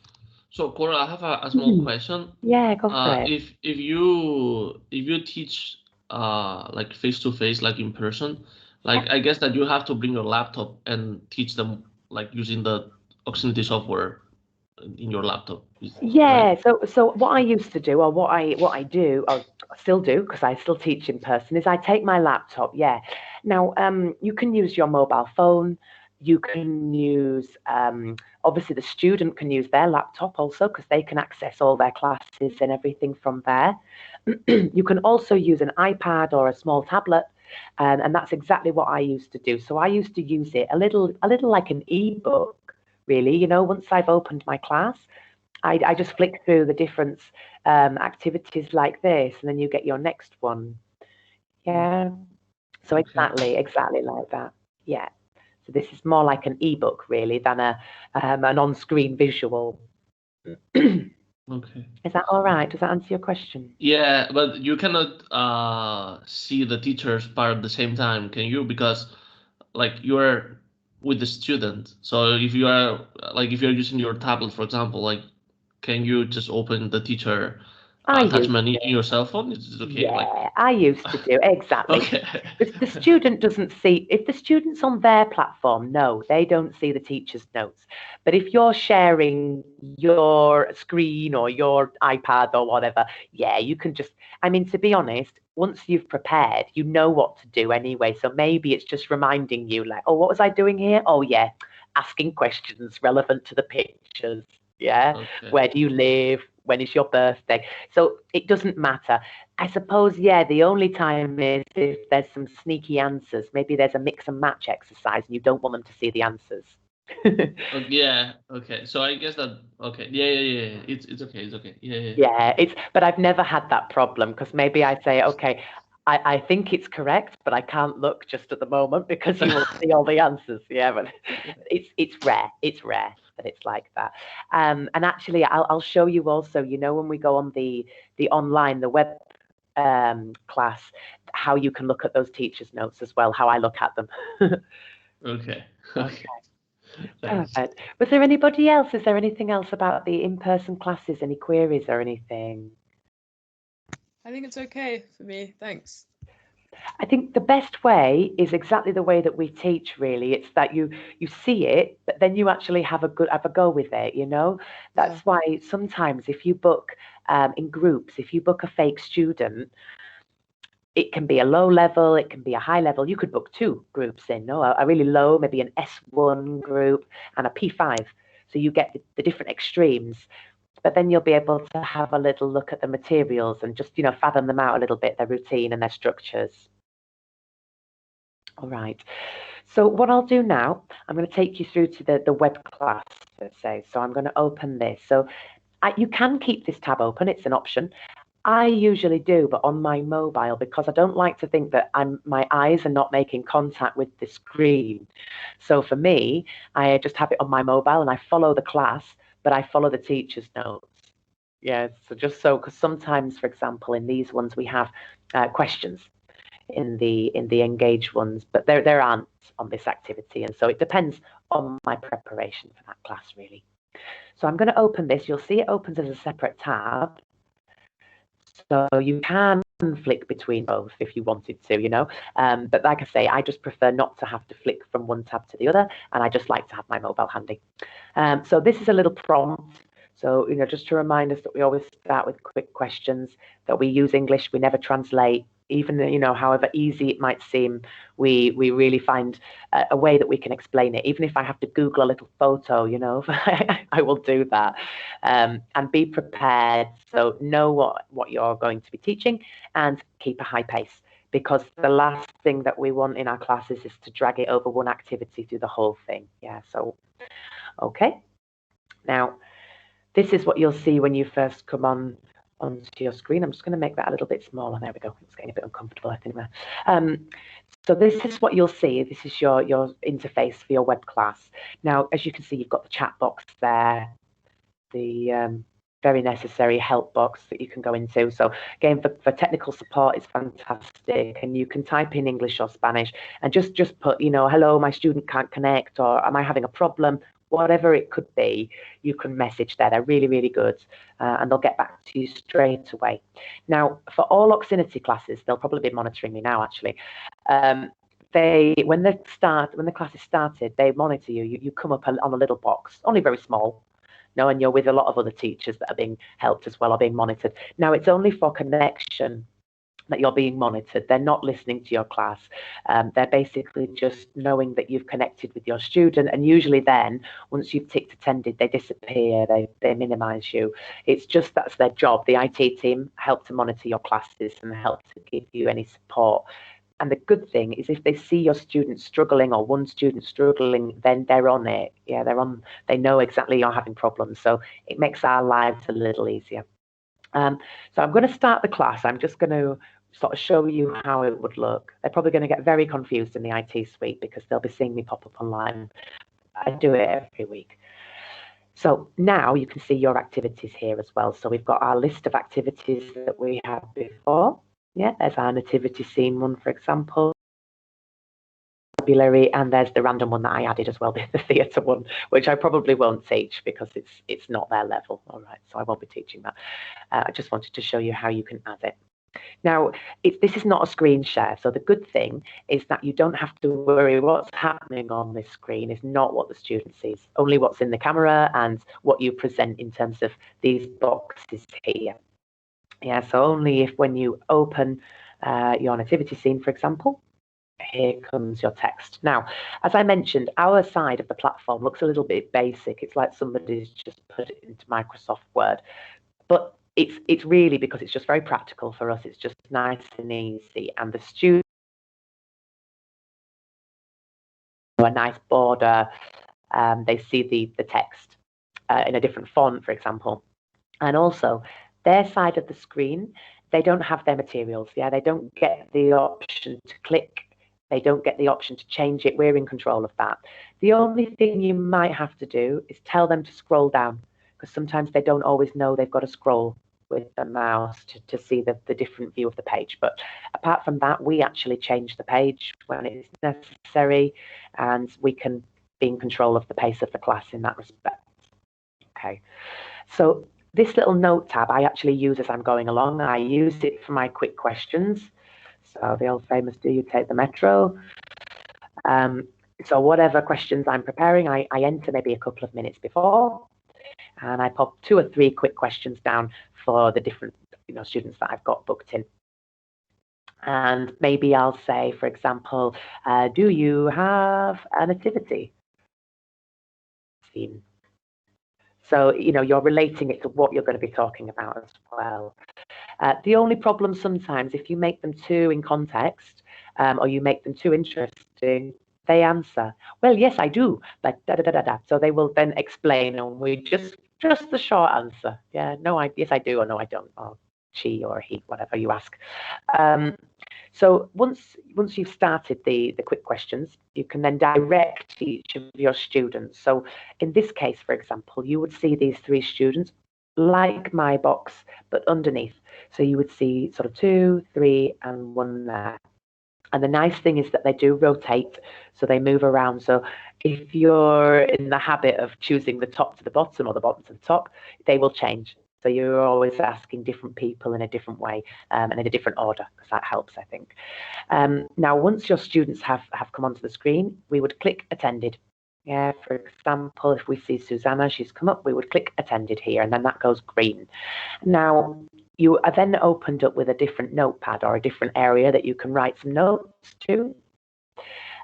Speaker 2: So, Cora, I have a small question.
Speaker 1: Yeah, go for it.
Speaker 2: If you teach like face to face, like in person, like I guess that you have to bring your laptop and teach them like using the Oxinity software in your laptop.
Speaker 1: Yeah,
Speaker 2: right?
Speaker 1: so what I used to do, or what I do, or still do, because I still teach in person, is I take my laptop. Yeah. Now, you can use your mobile phone. You can use, obviously, the student can use their laptop also because they can access all their classes and everything from there. You can also use an iPad or a small tablet, and that's exactly what I used to do. So I used to use it a little like an ebook, really. You know, once I've opened my class, I just flick through the different activities like this, and then you get your next one. Yeah. So
Speaker 2: Okay.
Speaker 1: exactly like that. Yeah. So this is more like an ebook really than an on-screen visual.
Speaker 2: Okay.
Speaker 1: Is that all right? Does that answer your question?
Speaker 2: Yeah, but you cannot see the teacher's part at the same time, can you? Because like you're with the student. So if you are like if you're using your tablet, for example, like can you just open the teacher
Speaker 1: I used
Speaker 2: attachment
Speaker 1: to.
Speaker 2: in your cell phone? Is it okay? Like
Speaker 1: Yeah, I used to do exactly.
Speaker 2: okay.
Speaker 1: If the student doesn't see, if the student's on their platform, no, they don't see the teacher's notes. But if you're sharing your screen or your iPad or whatever, yeah, you can just, I mean, to be honest, once you've prepared, you know what to do anyway. So maybe it's just reminding you, like, oh, what was I doing here? Oh, yeah, asking questions relevant to the pictures. Yeah.
Speaker 2: Okay.
Speaker 1: Where do you live? When is your birthday? So it doesn't matter. I suppose, yeah, the only time is if there's some sneaky answers. Maybe there's a mix and match exercise and you don't want them to see the answers.
Speaker 2: Yeah. Okay. So I guess that. Okay. Yeah. It's okay. It's okay. Yeah.
Speaker 1: Yeah, but I've never had that problem because maybe I say, okay, I think it's correct, but I can't look just at the moment because you will see all the answers. Yeah, but it's rare. It's rare that it's like that. And actually, I'll show you also. You know, when we go on the online, the web class, how you can look at those teachers' notes as well. How I look at them.
Speaker 2: Okay.
Speaker 1: Okay.
Speaker 2: Thanks.
Speaker 1: Perfect. Was there anybody else? Is there anything else about the in-person classes? Any queries or anything?
Speaker 3: I think it's okay for me. Thanks.
Speaker 1: I think the best way is exactly the way that we teach, really. It's that you see it, but then you actually have a go with it, you know? That's why sometimes if you book in groups, if you book a fake student, it can be a low level, it can be a high level. You could book two groups in, no? A really low, maybe an S1 group and a P5. So you get the different extremes. But then you'll be able to have a little look at the materials and just, fathom them out a little bit, their routine and their structures. All right. So what I'll do now, I'm going to take you through to the web class, let's say. So I'm going to open this. So you can keep this tab open. It's an option. I usually do, but on my mobile, because I don't like to think that my eyes are not making contact with the screen. So for me, I just have it on my mobile and I follow the class, but I follow the teacher's notes. Yeah, so because sometimes, for example, in these ones we have questions in the engaged ones, but there aren't on this activity, and so it depends on my preparation for that class, really. So I'm going to open this. You'll see it opens as a separate tab. So you can flick between both if you wanted to, but like I say, I just prefer not to have to flick from one tab to the other, and I just like to have my mobile handy. So this is a little prompt. So, just to remind us that we always start with quick questions, that we use English, we never translate, even, however easy it might seem, we really find a way that we can explain it. Even if I have to Google a little photo, I will do that. And be prepared. So know what you're going to be teaching and keep a high pace, because the last thing that we want in our classes is to drag it over one activity through the whole thing. Yeah, so, okay. Now, this is what you'll see when you first come onto your screen. I'm just going to make that a little bit smaller. There we go. It's getting a bit uncomfortable, I think. So this is what you'll see. This is your interface for your web class. Now, as you can see, you've got the chat box there, the very necessary help box that you can go into. So again, for technical support, it's fantastic, and you can type in English or Spanish and just put, hello, my student can't connect, or am I having a problem? Whatever it could be, you can message there. They're really, really good, and they'll get back to you straight away. Now, for all Oxinity classes, they'll probably be monitoring me now, actually. When the class is started, they monitor you. You come up on a little box, only very small, and you're with a lot of other teachers that are being helped as well, or being monitored. Now, it's only for connection that you're being monitored. They're not listening to your class. They're basically just knowing that you've connected with your student, and usually then, once you've ticked attended, they disappear, they minimize you. It's just that's their job. The IT team help to monitor your classes and help to give you any support. And the good thing is if they see your student struggling or one student struggling, then they're on it. Yeah, they know exactly you're having problems. So it makes our lives a little easier. So I'm going to start the class. I'm just going to sort of show you how it would look. They're probably going to get very confused in the IT suite because they'll be seeing me pop up online. I do it every week. So now you can see your activities here as well. So we've got our list of activities that we had before. Yeah, there's our nativity scene one, for example. And there's the random one that I added as well, the theatre one, which I probably won't teach because it's not their level. All right, so I won't be teaching that. I just wanted to show you how you can add it. Now, this is not a screen share, so the good thing is that you don't have to worry what's happening on this screen is not what the student sees, only what's in the camera and what you present in terms of these boxes here. Yeah, so only if when you open your nativity scene, for example, here comes your text. Now, as I mentioned, our side of the platform looks a little bit basic. It's like somebody's just put it into Microsoft Word. But it's really because it's just very practical for us. It's just nice and easy, and the students a nice border. They see the text in a different font, for example, and also their side of the screen, they don't have their materials. Yeah, they don't get the option to click. They don't get the option to change it. We're in control of that. The only thing you might have to do is tell them to scroll down, because sometimes they don't always know they've got to scroll with the mouse to see the different view of the page. But apart from that, we actually change the page when it's necessary, and we can be in control of the pace of the class in that respect. Okay, so this little note tab I actually use as I'm going along. I use it for my quick questions. So the old famous, do you take the metro? So whatever questions I'm preparing, I enter maybe a couple of minutes before, and I pop 2 or 3 quick questions down for the different students that I've got booked in. And maybe I'll say, for example, do you have a nativity scene? So, you're relating it to what you're going to be talking about as well. The only problem sometimes, if you make them too in context, or you make them too interesting, they answer, well, yes, I do, but da da da da da. So they will then explain, and we just the short answer. Yeah, no, yes, I do, or no, I don't, or she or he, whatever you ask. So once you've started the quick questions, you can then direct each of your students. So in this case, for example, you would see these 3 students like my box, but underneath. So you would see sort of 2, 3, and 1 there. And the nice thing is that they do rotate, so they move around. So if you're in the habit of choosing the top to the bottom or the bottom to the top, they will change. So you're always asking different people in a different way and in a different order, because that helps, I think. Now, once your students have come onto the screen, we would click attended. Yeah, for example, if we see Susanna, she's come up, we would click attended here, and then that goes green. Now, you are then opened up with a different notepad or a different area that you can write some notes to.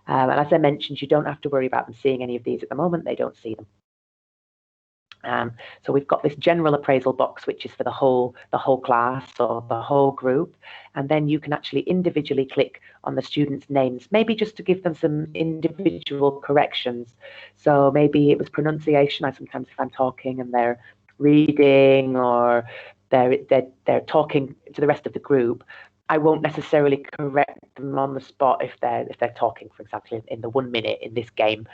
Speaker 1: And as I mentioned, you don't have to worry about them seeing any of these at the moment. They don't see them. So we've got this general appraisal box, which is for the whole class or the whole group. And then you can actually individually click on the students' names, maybe just to give them some individual corrections. So maybe it was pronunciation. Sometimes if I'm talking and they're reading, or they're talking to the rest of the group, I won't necessarily correct them on the spot if they're talking, for example, in the 1 minute in this game.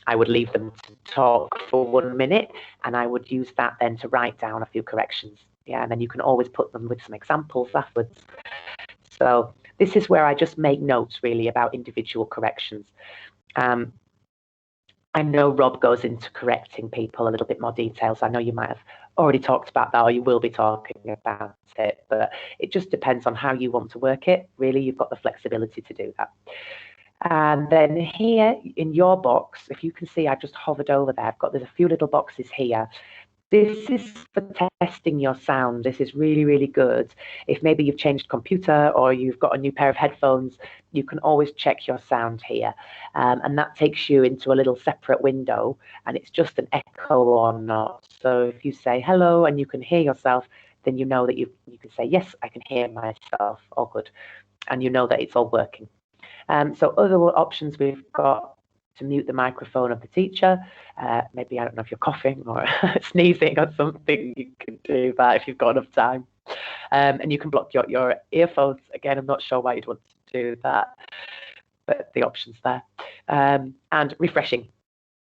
Speaker 1: I would leave them to talk for 1 minute, and I would use that then to write down a few corrections. Yeah, and then you can always put them with some examples afterwards. So this is where I just make notes really about individual corrections. I know Rob goes into correcting people a little bit more detail, so I know you might have already talked about that, or you will be talking about it, but it just depends on how you want to work it. Really, you've got the flexibility to do that. And then here in your box, if you can see, I've just hovered over there. There's a few little boxes here. This is for testing your sound. This is really, really good. If maybe you've changed computer or you've got a new pair of headphones, you can always check your sound here. And that takes you into a little separate window, and it's just an echo or not. So if you say hello and you can hear yourself, then you know that you can say, yes, I can hear myself. All good. And you know that it's all working. So other options we've got to mute the microphone of the teacher. Maybe, I don't know if you're coughing or sneezing or something, you can do that if you've got enough time. And you can block your earphones. Again, I'm not sure why you'd want to do that, but the option's there. And refreshing.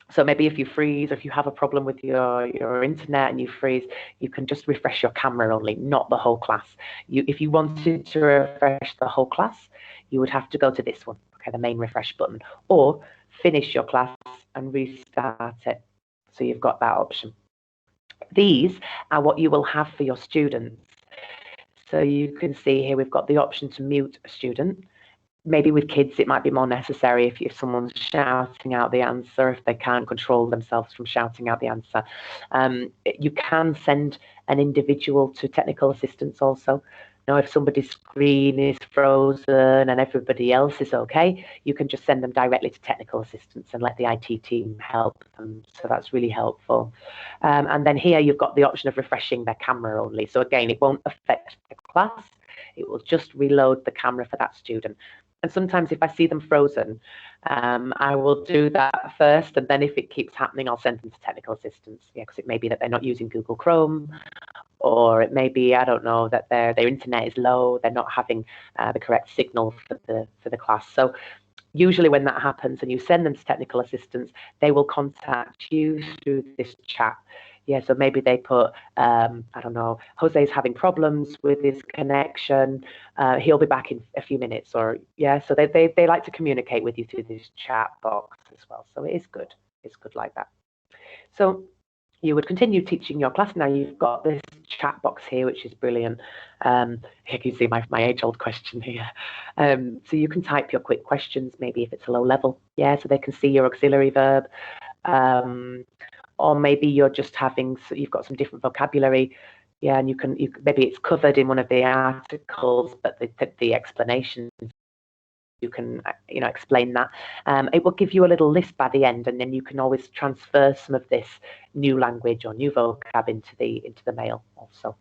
Speaker 1: So maybe if you freeze, or if you have a problem with your internet and you freeze, you can just refresh your camera only, not the whole class. If you wanted to refresh the whole class, you would have to go to this one, okay, the main refresh button, or finish your class and restart it. So you've got that option. These are what you will have for your students. So you can see here we've got the option to mute a student. Maybe with kids, it might be more necessary if someone's shouting out the answer, if they can't control themselves from shouting out the answer. You can send an individual to technical assistance also. Now, if somebody's screen is frozen and everybody else is okay, you can just send them directly to technical assistance and let the IT team help them. So that's really helpful. And then here you've got the option of refreshing their camera only. So again, it won't affect the class. It will just reload the camera for that student. And sometimes if I see them frozen, I will do that first. And then if it keeps happening, I'll send them to technical assistance. Yeah, because it may be that they're not using Google Chrome, or it may be, I don't know, that their internet is low, they're not having the correct signal for the class. So usually when that happens and you send them to technical assistance, they will contact you through this chat. Yeah, so maybe they put, I don't know, Jose's having problems with his connection. He'll be back in a few minutes, or yeah, so they like to communicate with you through this chat box as well. So it is good. It's good like that. So you would continue teaching your class. Now you've got this chat box here, which is brilliant. Here you can see my age-old question here. So you can type your quick questions, maybe if it's a low level, yeah, so they can see your auxiliary verb. Or maybe you're just having, so you've got some different vocabulary, yeah, and you can maybe it's covered in one of the articles, but the explanation, you can explain that. It will give you a little list by the end, and then you can always transfer some of this new language or new vocab into the mail also.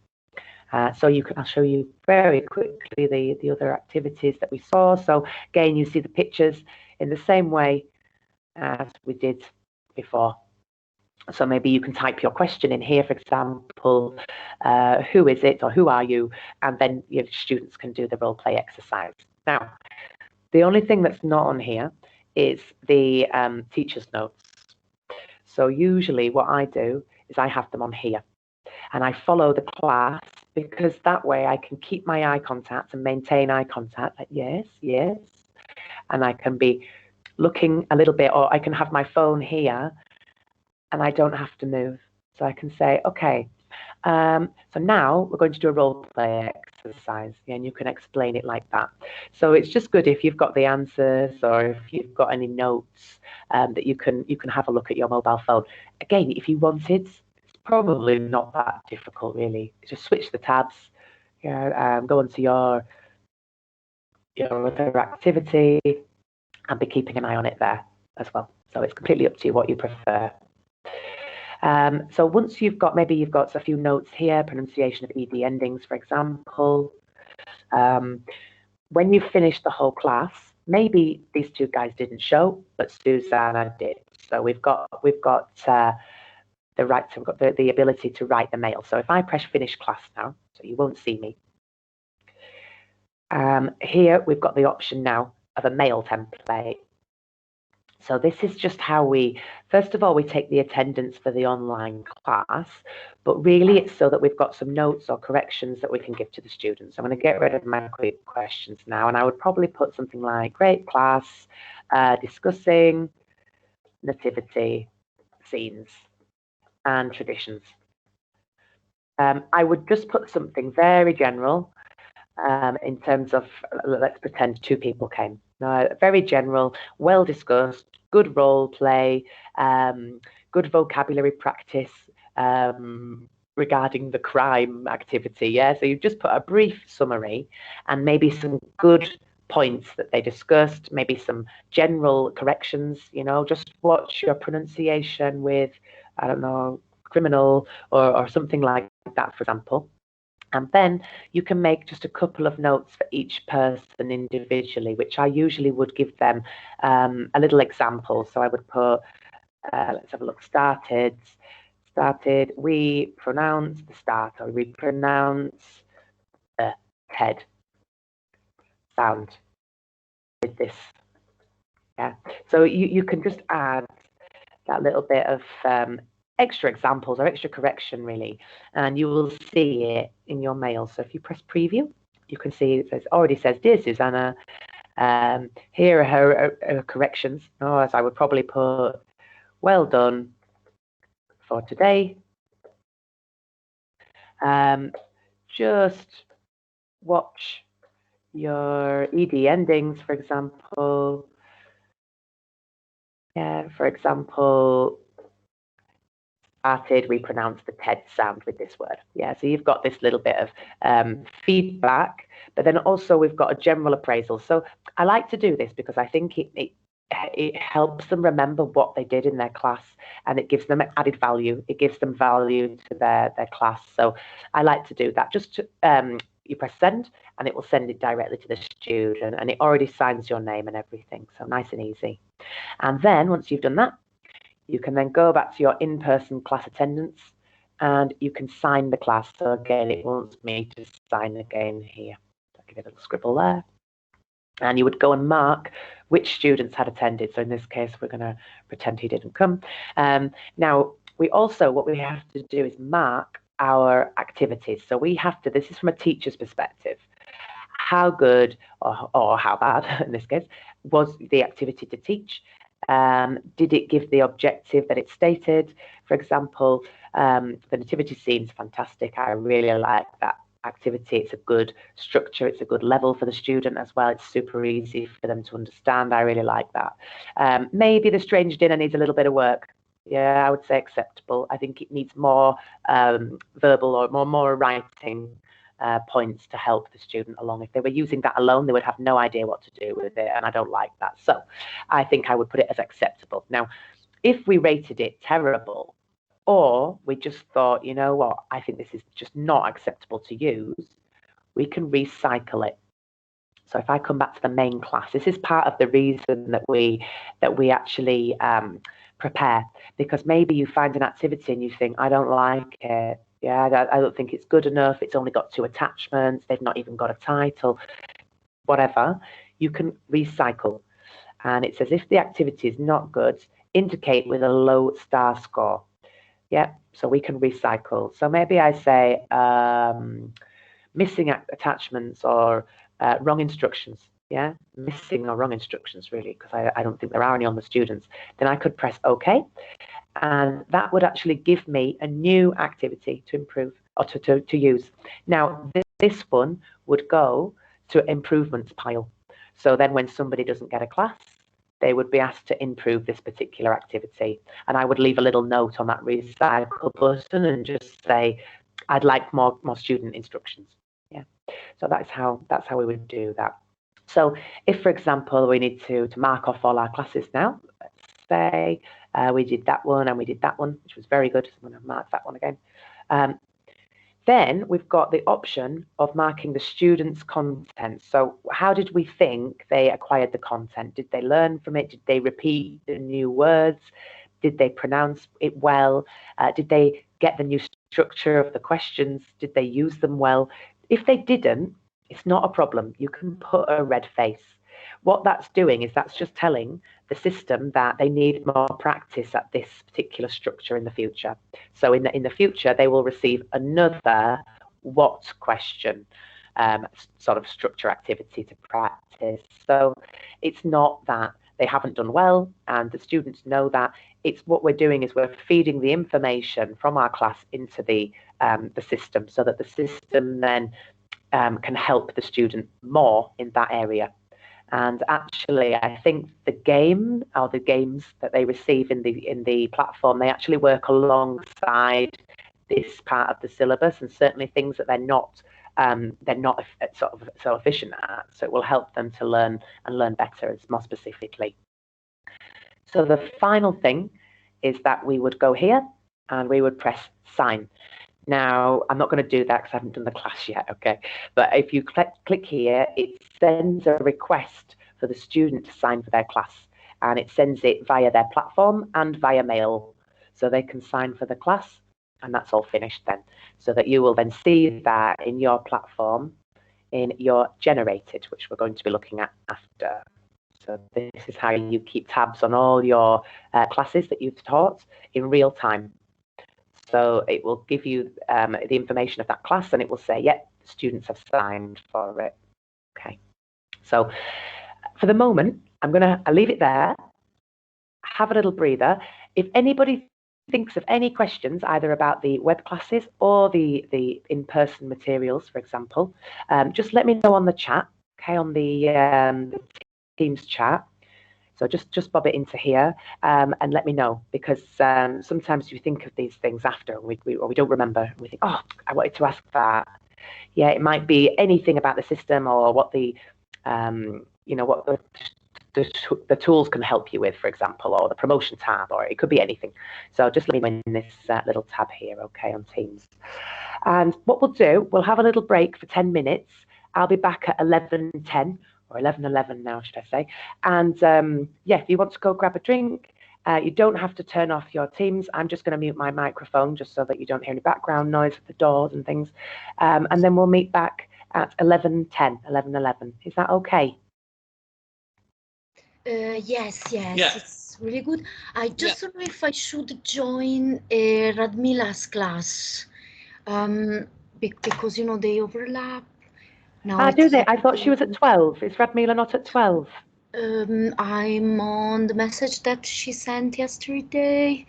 Speaker 1: So I'll show you very quickly the other activities that we saw. So again, you see the pictures in the same way as we did before. So maybe you can type your question in here, for example, who is it or who are you? And then your students can do the role play exercise. Now, the only thing that's not on here is the teacher's notes. So usually what I do is I have them on here and I follow the class, because that way I can keep my eye contact and maintain eye contact, like yes, yes. And I can be looking a little bit, or I can have my phone here and I don't have to move. So I can say, okay, so now we're going to do a role play exercise, and you can explain it like that. So it's just good if you've got the answers or if you've got any notes that you can have a look at your mobile phone. Again, if you wanted, it's probably not that difficult really. Just switch the tabs, go onto your other activity and be keeping an eye on it there as well. So it's completely up to you what you prefer. So once maybe you've got a few notes here, pronunciation of ED endings, for example. When you finish the whole class, maybe these two guys didn't show, but Susanna did. So we've got the ability to write the mail. So if I press finish class now, so you won't see me. Here we've got the option now of a mail template. So this is just how first of all, we take the attendance for the online class, but really it's so that we've got some notes or corrections that we can give to the students. I'm going to get rid of my quick questions now, and I would probably put something like, great class, discussing nativity scenes and traditions. I would just put something very general in terms of, let's pretend 2 people came. Very general, well discussed, good role play, good vocabulary practice regarding the crime activity. Yeah, so you just put a brief summary and maybe some good points that they discussed, maybe some general corrections, just watch your pronunciation with, I don't know, criminal or something like that, for example. And then you can make just a couple of notes for each person individually, which I usually would give them a little example. So I would put, let's have a look, started, we pronounce the start, or we pronounce the head sound with this. Yeah. So you can just add that little bit of extra examples or extra correction really, and you will see it in your mail. So if you press preview, you can see it already says, dear Susanna, here are her corrections. As I would probably put, well done for today. Just watch your ED endings, for example. Yeah, for example, started, we pronounced the TED sound with this word. Yeah, so you've got this little bit of feedback, but then also we've got a general appraisal. So I like to do this because I think it helps them remember what they did in their class, and it gives them added value. It gives them value to their class. So I like to do that. Just you press send, and it will send it directly to the student, and it already signs your name and everything. So nice and easy. And then once you've done that, you can then go back to your in-person class attendance, and you can sign the class. So again, it wants me to sign again here. I'll give it a little scribble there. And you would go and mark which students had attended. So in this case, we're going to pretend he didn't come. Now, what we have to do is mark our activities. So we have to, this is from a teacher's perspective, how good or how bad, in this case, was the activity to teach? Did it give the objective that it stated? For example, the nativity scene is fantastic. I really like that activity. It's a good structure. It's a good level for the student as well. It's super easy for them to understand. I really like that. Maybe the strange dinner needs a little bit of work. Yeah, I would say acceptable. I think it needs more verbal or more writing points to help the student along. If they were using that alone, they would have no idea what to do with it, and I don't like that. So I think I would put it as acceptable. Now, if we rated it terrible, or we just thought, you know what, I think this is just not acceptable to use, we can recycle it. So if I come back to the main class, this is part of the reason that we actually prepare, because maybe you find an activity and you think, I don't like it. Yeah, I don't think it's good enough. It's only got 2 attachments. They've not even got a title, whatever. You can recycle. And it says if the activity is not good, indicate with a low star score. Yeah, so we can recycle. So maybe I say missing attachments or wrong instructions. Yeah, missing or wrong instructions, really, because I don't think there are any on the students. Then I could press OK. And that would actually give me a new activity to improve or to use. Now, this one would go to improvements pile. So then when somebody doesn't get a class, they would be asked to improve this particular activity. And I would leave a little note on that recycle button and just say, I'd like more student instructions. Yeah. So that's how we would do that. So if, for example, we need to mark off all our classes now, let's say we did that one and we did that one, which was very good. So I'm going to mark that one again. Then we've got the option of marking the students' content. So how did we think they acquired the content? Did they learn from it? Did they repeat the new words? Did they pronounce it well? Did they get the new structure of the questions? Did they use them well? If they didn't, it's not a problem. You can put a red face. What that's doing is that's just telling the system that they need more practice at this particular structure in the future. So in the future, they will receive another what question sort of structure activity to practice. So it's not that they haven't done well, and the students know that. It's what we're doing is we're feeding the information from our class into the system, so that the system then can help the student more in that area. And actually, I think the game or the games that they receive in the platform, they actually work alongside this part of the syllabus, and certainly things that they're not so efficient at. So it will help them to learn and learn better, more specifically. So the final thing is that we would go here and we would press sign. Now, I'm not going to do that because I haven't done the class yet, okay? But if you click here, it sends a request for the student to sign for their class, and it sends it via their platform and via mail. So they can sign for the class, and that's all finished then. So that you will then see that in your platform, in your generated, which we're going to be looking at after. So this is how you keep tabs on all your classes that you've taught in real time. So it will give you the information of that class, and it will say, yep, students have signed for it. Okay. So for the moment, I'll leave it there. Have a little breather. If anybody thinks of any questions, either about the web classes or the in-person materials, for example, just let me know on the chat, okay, on the Teams chat. So just bob it into here and let me know, because sometimes you think of these things after or we don't remember. And we think, oh, I wanted to ask that. Yeah, it might be anything about the system or what the what the tools can help you with, for example, or the promotion tab, or it could be anything. So just let me know in this little tab here, okay, on Teams. And what we'll do, we'll have a little break for 10 minutes. I'll be back at 11:10 or 11:11 now, should I say. And yeah, if you want to go grab a drink, you don't have to turn off your Teams. I'm just going to mute my microphone just so that you don't hear any background noise at the doors and things. And then we'll meet back at 11:10, 11:11. Is that okay?
Speaker 4: Yes,
Speaker 2: Yeah.
Speaker 4: it's really good. I just don't know if I should join Radmila's class, because they overlap. Now
Speaker 1: Do they? I thought she was at 12. Is Radmila not at 12?
Speaker 4: I'm on the message that she sent yesterday,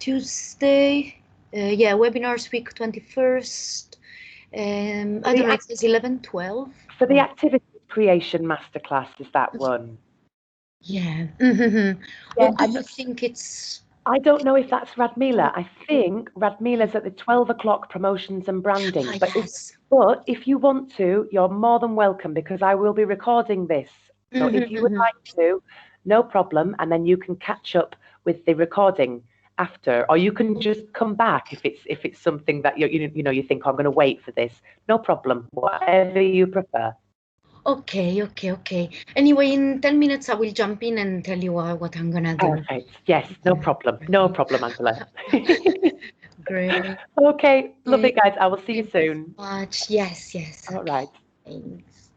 Speaker 4: Tuesday. Yeah, webinars week 21st. I don't know, it says 11:12.
Speaker 1: So the activity creation masterclass is that one?
Speaker 4: Yeah.
Speaker 1: Yeah,
Speaker 4: What do you think it's?
Speaker 1: I don't know if that's Radmila. I think Radmila's at the 12 o'clock promotions and branding. But if you want to, you're more than welcome, because I will be recording this. So if you would like to, no problem. And then you can catch up with the recording after, or you can just come back if it's something that you think, I'm going to wait for this. No problem. Whatever you prefer.
Speaker 4: Okay. Anyway, in 10 minutes, I will jump in and tell you what I'm gonna do.
Speaker 1: Perfect. Yes, no problem. No problem, Angela.
Speaker 4: Great.
Speaker 1: Okay, lovely, guys. I will see you
Speaker 4: Thank you
Speaker 1: soon.
Speaker 4: so much. Yes.
Speaker 1: All right.
Speaker 4: Thanks.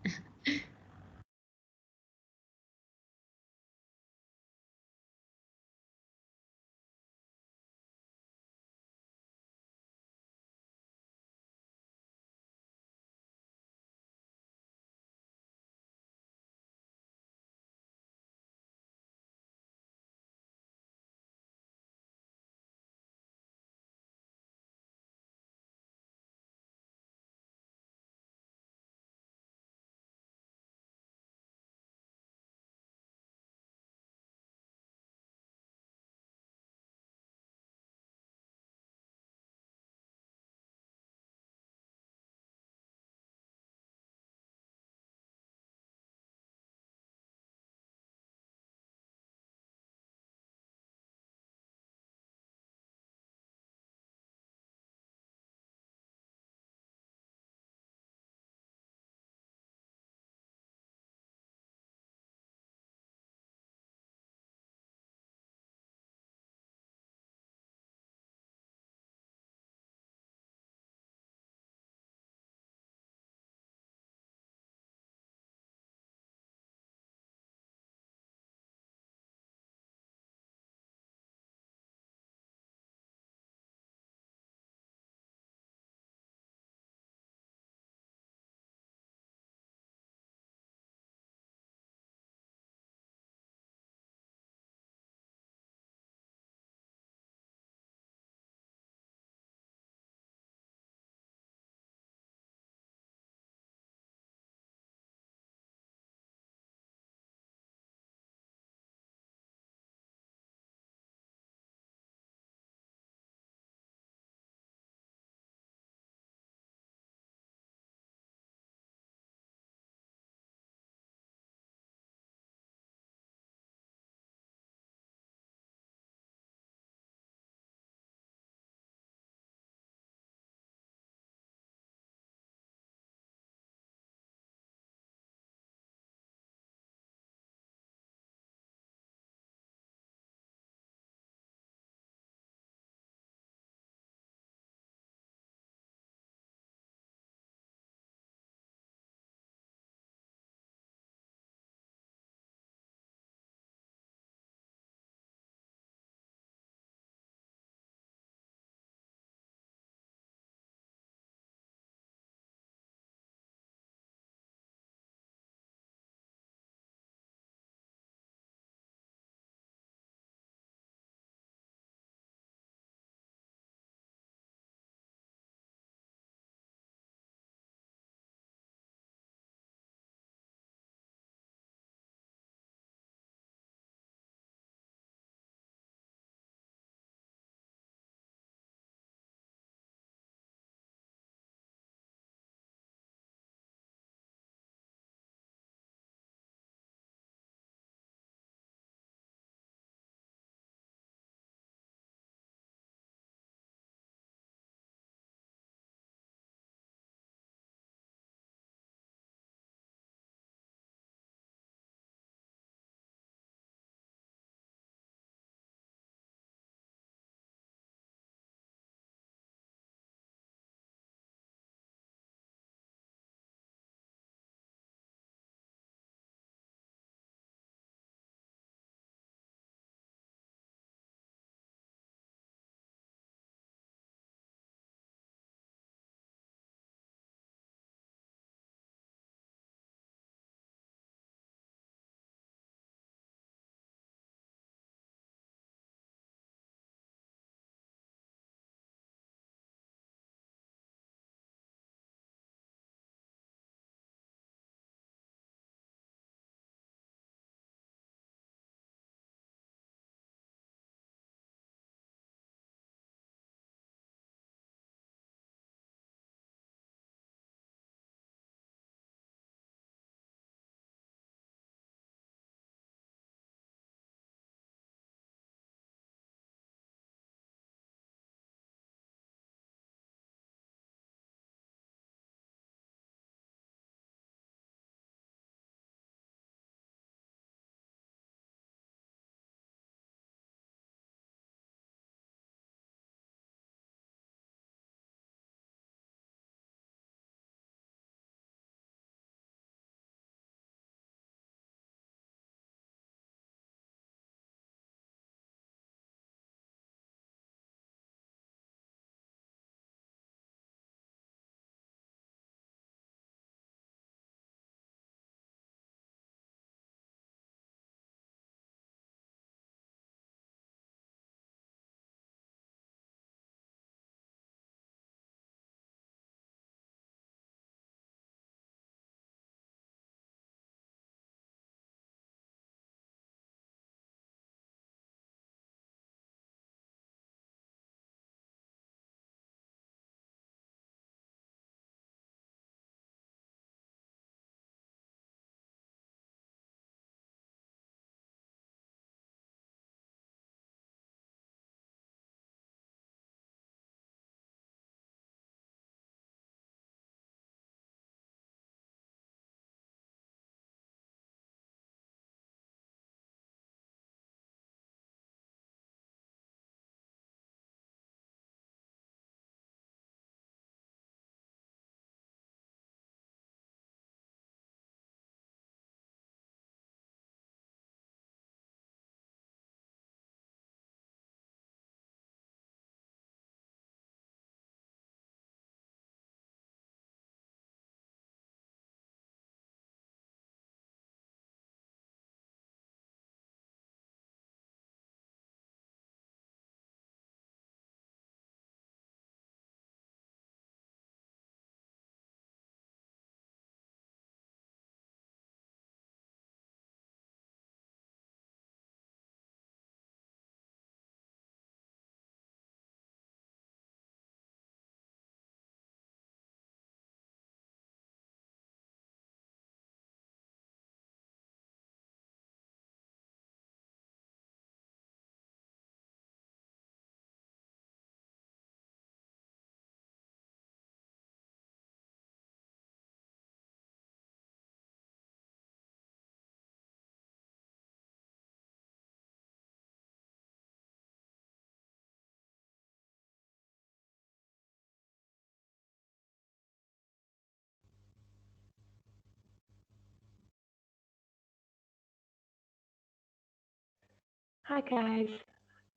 Speaker 1: Hi guys,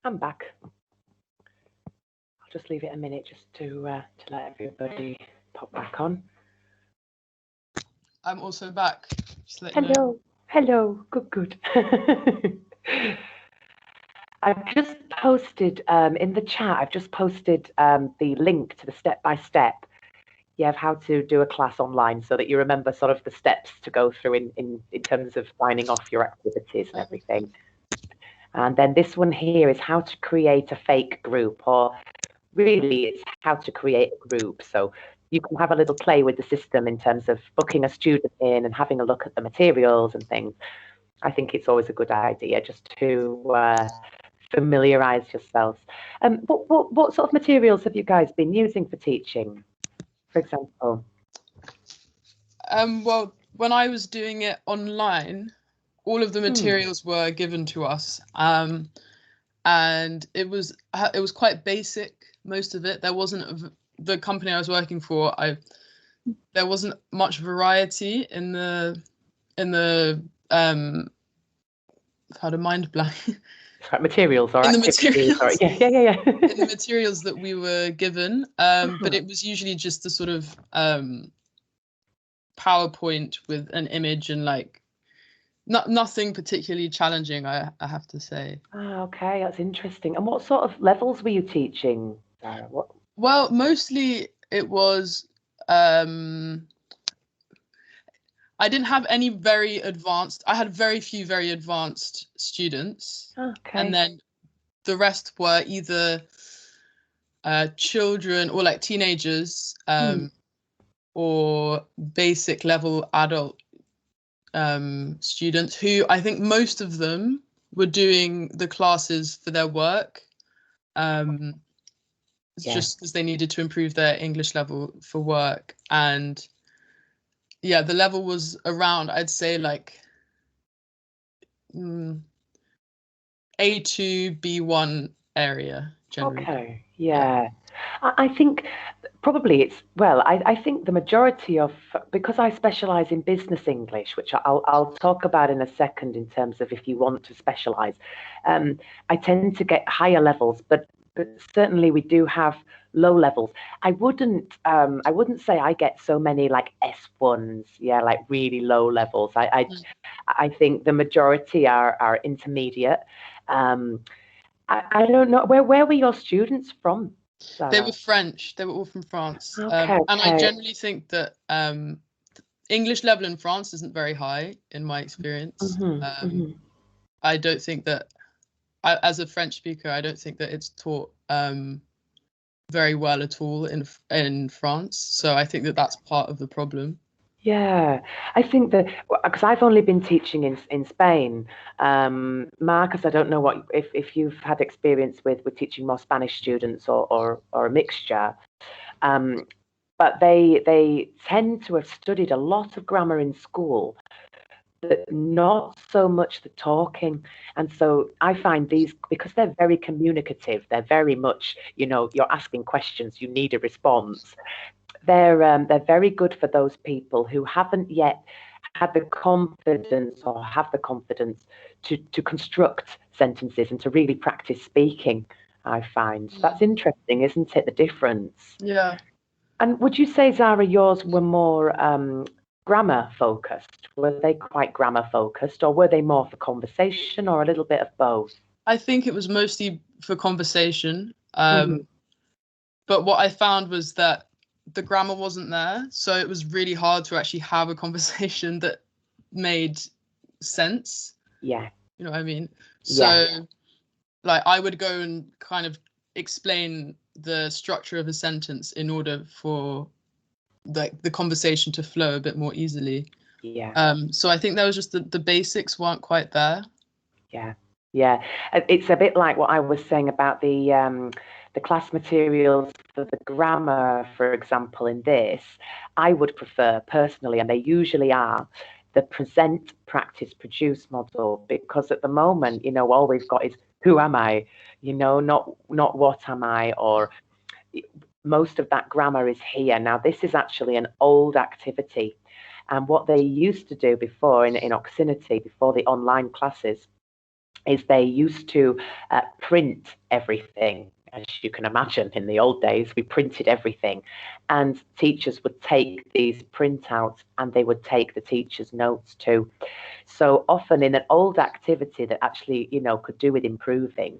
Speaker 1: I'm back. I'll just leave it a minute just to let everybody pop back on.
Speaker 3: I'm also back. Just to let you know.
Speaker 1: Hello, hello, good. I've just posted in the chat. I've just posted the link to the step-by-step. Of how to do a class online, so that you remember sort of the steps to go through in terms of signing off your activities and everything. And then this one here is how to create a fake group, or really it's how to create a group. So you can have a little play with the system in terms of booking a student in and having a look at the materials and things. I think it's always a good idea just to familiarize yourselves. What sort of materials have you guys been using for teaching, for example?
Speaker 3: Well, when I was doing it online, all of the materials were given to us, and it was quite basic. Most of it. There wasn't the company I was working for. There wasn't much variety in the how to mind blank.
Speaker 1: Materials or
Speaker 3: in the
Speaker 1: activities,
Speaker 3: materials.
Speaker 1: Yeah.
Speaker 3: In the materials that we were given, but it was usually just the sort of PowerPoint with an image and like nothing particularly challenging, I have to say.
Speaker 1: Okay, that's interesting. And what sort of levels were you teaching, Sarah? What?
Speaker 3: Well, mostly it was I didn't have any very advanced. I had very few very advanced students.
Speaker 1: Okay.
Speaker 3: And then the rest were either children or like teenagers, or basic level adult students, who I think most of them were doing the classes for their work, just because they needed to improve their English level for work. And yeah, the level was around, I'd say, like A2, B1 area generally.
Speaker 1: Okay, yeah. I think probably I think the majority of, because I specialize in business English, which I'll talk about in a second in terms of if you want to specialize, I tend to get higher levels, but certainly we do have low levels. I wouldn't say I get so many like S1s, like really low levels. I think the majority are intermediate. I don't know, where were your students from, Sarah?
Speaker 3: They were French. They were all from France.
Speaker 1: Okay.
Speaker 3: And I generally think that English level in France isn't very high in my experience. I don't think that, as a French speaker, I don't think that it's taught very well at all in France. So I think that that's part of the problem.
Speaker 1: Yeah, I think that, because I've only been teaching in Spain, Marcus, I don't know if you've had experience with teaching more Spanish students or a mixture, but they tend to have studied a lot of grammar in school, but not so much the talking. And so I find these, because they're very communicative, they're very much, you're asking questions, you need a response. They're very good for those people who haven't yet had the confidence to construct sentences and to really practice speaking, I find. That's interesting, isn't it, the difference?
Speaker 3: Yeah.
Speaker 1: And would you say, Zara, yours were more grammar focused? Were they quite grammar focused, or were they more for conversation, or a little bit of both?
Speaker 3: I think it was mostly for conversation. But what I found was that the grammar wasn't there, so it was really hard to actually have a conversation that made sense.
Speaker 1: Yeah.
Speaker 3: You know what I mean? So like I would go and kind of explain the structure of a sentence in order for like the conversation to flow a bit more easily.
Speaker 1: Yeah.
Speaker 3: So I think that was just the basics weren't quite there.
Speaker 1: Yeah. It's a bit like what I was saying about the class materials for the grammar, for example, in this. I would prefer personally, and they usually are, the present, practice, produce model, because at the moment, all we've got is who am I, not what am I, or most of that grammar is here. Now, this is actually an old activity. And what they used to do before in Oxinity, before the online classes, is they used to print everything. As you can imagine, in the old days, we printed everything, and teachers would take these printouts and they would take the teachers' notes too. So often in an old activity that actually, could do with improving,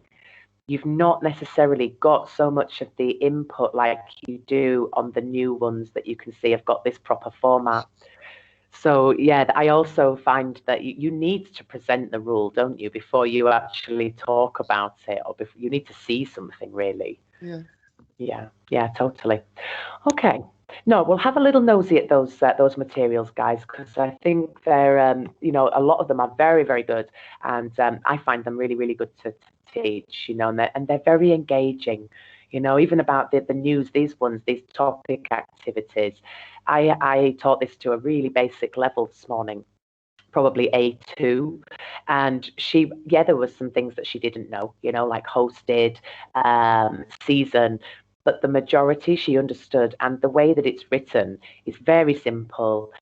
Speaker 1: you've not necessarily got so much of the input like you do on the new ones that you can see have got this proper format. So yeah, I also find that you need to present the rule, don't you, before you actually talk about it, or before you need to see something really. Yeah, totally. Okay. No, we'll have a little nosy at those materials, guys, because I think they're a lot of them are very, very good, and I find them really, really good to teach, and they're very engaging. Even about the news, these topic activities. I taught this to a really basic level this morning, probably A2, and there was some things that she didn't know, like hosted, season, but the majority she understood, and the way that it's written is very simple.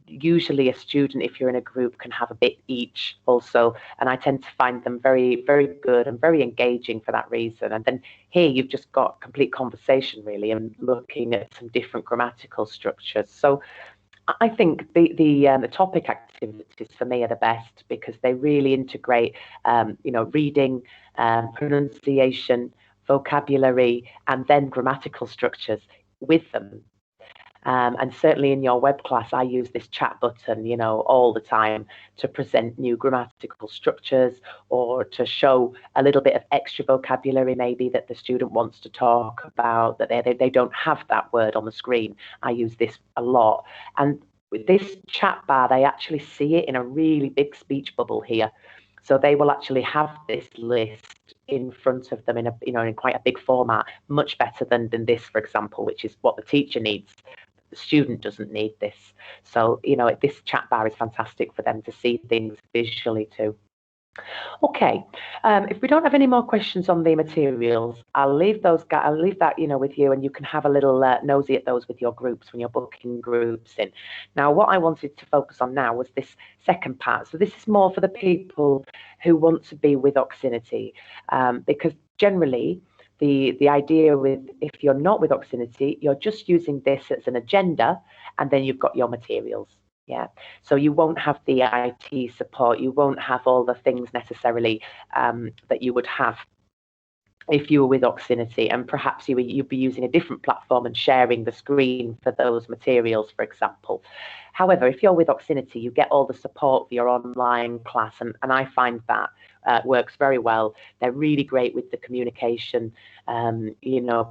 Speaker 1: Usually a student, if you're in a group, can have a bit each also, and I tend to find them very, very good and very engaging for that reason. And then here you've just got complete conversation really, and looking at some different grammatical structures. So I think the topic activities for me are the best, because they really integrate reading, pronunciation, vocabulary, and then grammatical structures with them. And certainly in your web class, I use this chat button, all the time to present new grammatical structures, or to show a little bit of extra vocabulary maybe that the student wants to talk about, that they don't have that word on the screen. I use this a lot. And with this chat bar, they actually see it in a really big speech bubble here. So they will actually have this list in front of them in quite a big format, much better than this, for example, which is what the teacher needs. The student doesn't need this. So, this chat bar is fantastic for them to see things visually too. Okay, if we don't have any more questions on the materials, I'll leave that, with you, and you can have a little nosy at those with your groups when you're booking groups in. Now, what I wanted to focus on now was this second part. So this is more for the people who want to be with Oxinity, because generally, the idea with, if you're not with Oxinity, you're just using this as an agenda, and then you've got your materials. Yeah, so you won't have the IT support, you won't have all the things necessarily that you would have if you were with Oxinity, and perhaps you'd be using a different platform and sharing the screen for those materials, for example. However, if you're with Oxinity, you get all the support for your online class, and I find that works very well. They're really great with the communication,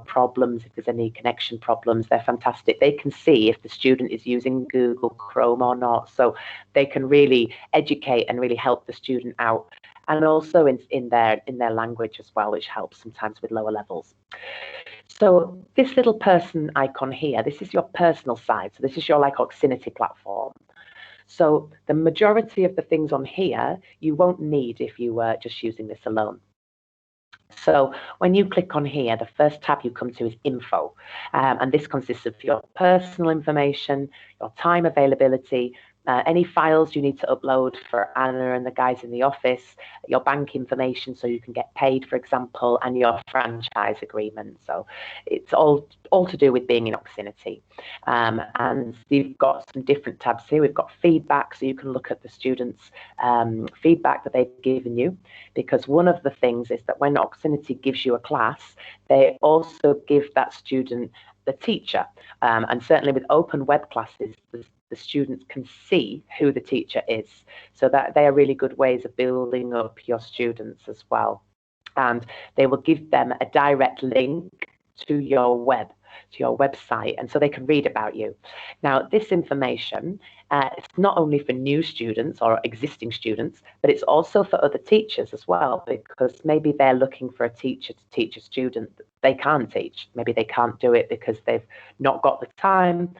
Speaker 1: problems, if there's any connection problems, they're fantastic. They can see if the student is using Google Chrome or not, so they can really educate and really help the student out. And also in their language as well, which helps sometimes with lower levels. So this little person icon here, this is your personal side. So this is your Oxinity platform. So the majority of the things on here, you won't need if you were just using this alone. So when you click on here, the first tab you come to is info. And this consists of your personal information, your time availability, any files you need to upload for Anna and the guys in the office, your bank information so you can get paid, for example, and your franchise agreement. So it's all to do with being in Oxinity. And you've got some different tabs here. We've got feedback, so you can look at the students' feedback that they've given you, because one of the things is that when Oxinity gives you a class, they also give that student the teacher. And certainly with open web classes, the students can see who the teacher is. So that they are really good ways of building up your students as well. And they will give them a direct link to your website, and so they can read about you. Now, this information, it's not only for new students or existing students, but it's also for other teachers as well, because maybe they're looking for a teacher to teach a student that they can't teach. Maybe they can't do it because they've not got the time,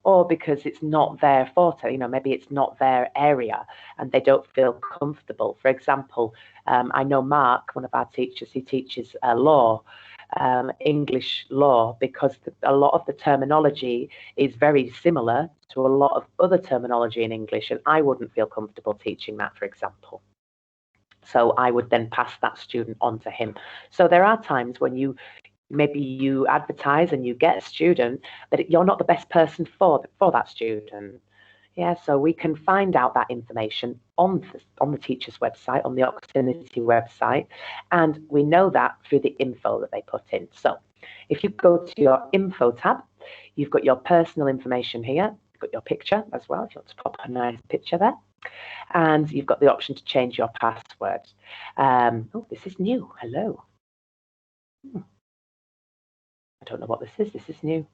Speaker 1: or because it's not their forte, maybe it's not their area and they don't feel comfortable. For example, I know Mark, one of our teachers, he teaches law, English law, because a lot of the terminology is very similar to a lot of other terminology in English, and I wouldn't feel comfortable teaching that, for example. So I would then pass that student on to him. So there are times when maybe you advertise and you get a student that you're not the best person for that student. Yeah, so we can find out that information on the teacher's website, on the Oxinity website, and we know that through the info that they put in. So if you go to your info tab, you've got your personal information here, you've got your picture as well, if you want to pop a nice picture there, and you've got the option to change your password. Oh, this is new. Hello. I don't know what this is. This is new.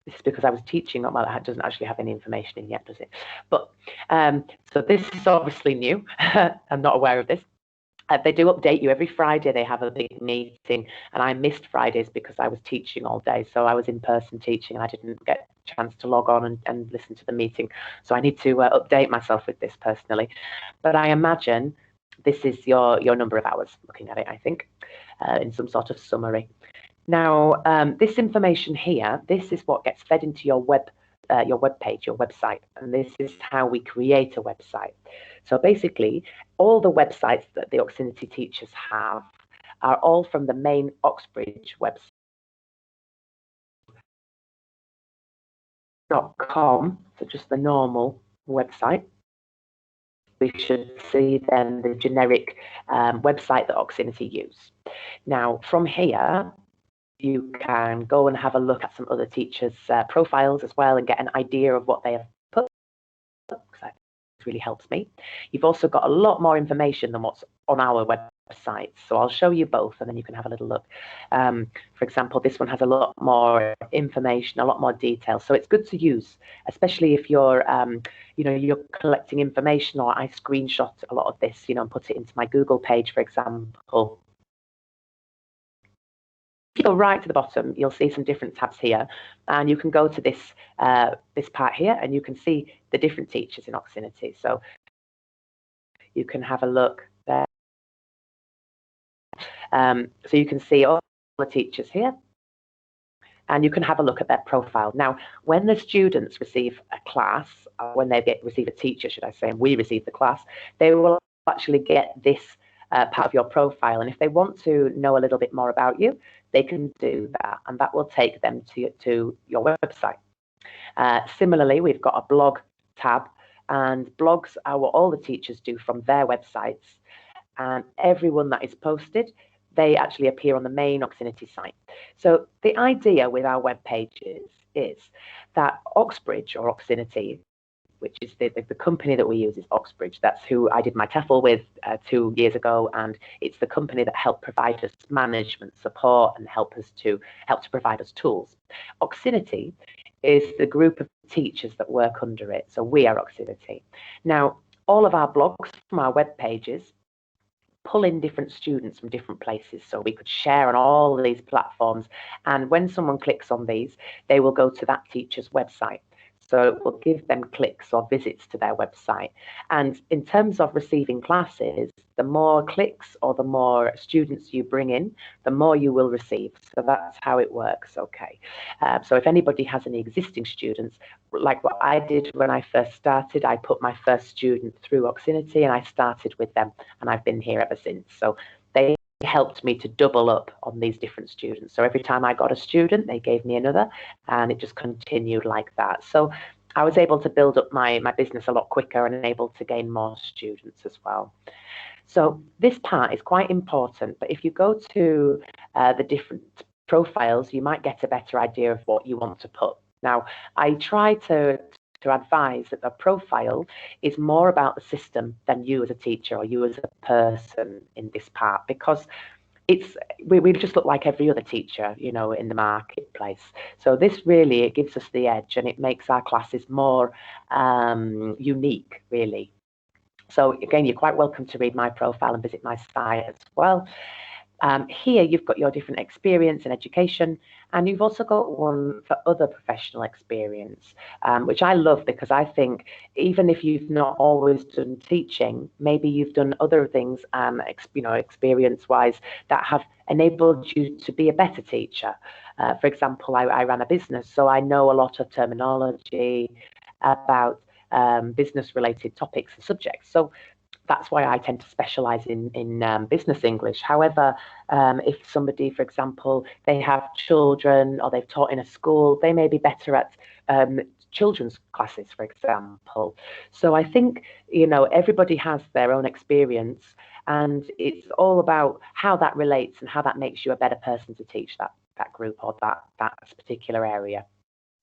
Speaker 1: This is because I was teaching. Well, it doesn't actually have any information in yet, does it? But so this is obviously new. I'm not aware of this. They do update you every Friday. They have a big meeting, and I missed Fridays because I was teaching all day. So I was in person teaching, and I didn't get a chance to log on and listen to the meeting. So I need to update myself with this personally. But I imagine this is your number of hours. Looking at it, I think, in some sort of summary. Now, this information here, this is what gets fed into your web page, your website, and this is how we create a website. So basically, all the websites that the Oxinity teachers have are all from the main Oxbridge website. .com, so just the normal website. We should see then the generic website that Oxinity use. Now, from here, you can go and have a look at some other teachers' profiles as well and get an idea of what they have put. That really helps me. You've also got a lot more information than what's on our website. So I'll show you both and then you can have a little look. For example, this one has a lot more information, a lot more detail. So it's good to use, especially if you're, you're collecting information, or I screenshot a lot of this, and put it into my Google page, for example. If you go right to the bottom, you'll see some different tabs here, and you can go to this this part here, and you can see the different teachers in Oxinity. So you can have a look there. So you can see all the teachers here, and you can have a look at their profile. Now, when the students receive a class, when they receive a teacher, should I say, and we receive the class, they will actually get this part of your profile. And if they want to know a little bit more about you, they can do that, and that will take them to your website. Similarly, we've got a blog tab, and blogs are what all the teachers do from their websites, and everyone that is posted, they actually appear on the main Oxinity site. So the idea with our web pages is that Oxbridge or Oxinity, which is the company that we use, is Oxbridge. That's who I did my TEFL with 2 years ago, and it's the company that helped provide us management support and help to provide us tools. Oxinity is the group of teachers that work under it. So we are Oxinity. Now, all of our blogs from our web pages pull in different students from different places, so we could share on all of these platforms, and when someone clicks on these, they will go to that teacher's website. So it will give them clicks or visits to their website. And in terms of receiving classes, the more clicks or the more students you bring in, the more you will receive. So that's how it works, okay? So if anybody has any existing students, like what I did when I first started, I put my first student through Oxinity and I started with them, and I've been here ever since. So they helped me to double up on these different students. So every time I got a student, they gave me another, and it just continued like that. So I was able to build up my business a lot quicker and able to gain more students as well. So this part is quite important, but if you go to the different profiles, you might get a better idea of what you want to put. Now, I try to advise that the profile is more about the system than you as a teacher or you as a person in this part, because we just look like every other teacher, in the marketplace. So this really, it gives us the edge, and it makes our classes more unique, really. So again, you're quite welcome to read my profile and visit my site as well. Here you've got your different experience in education, and you've also got one for other professional experience, which I love, because I think even if you've not always done teaching, maybe you've done other things, experience-wise, that have enabled you to be a better teacher. For example, I ran a business, so I know a lot of terminology about business-related topics and subjects. So that's why I tend to specialize in business English. However, if somebody, for example, they have children or they've taught in a school, they may be better at children's classes, for example. So I think, everybody has their own experience, and it's all about how that relates and how that makes you a better person to teach that group or that particular area.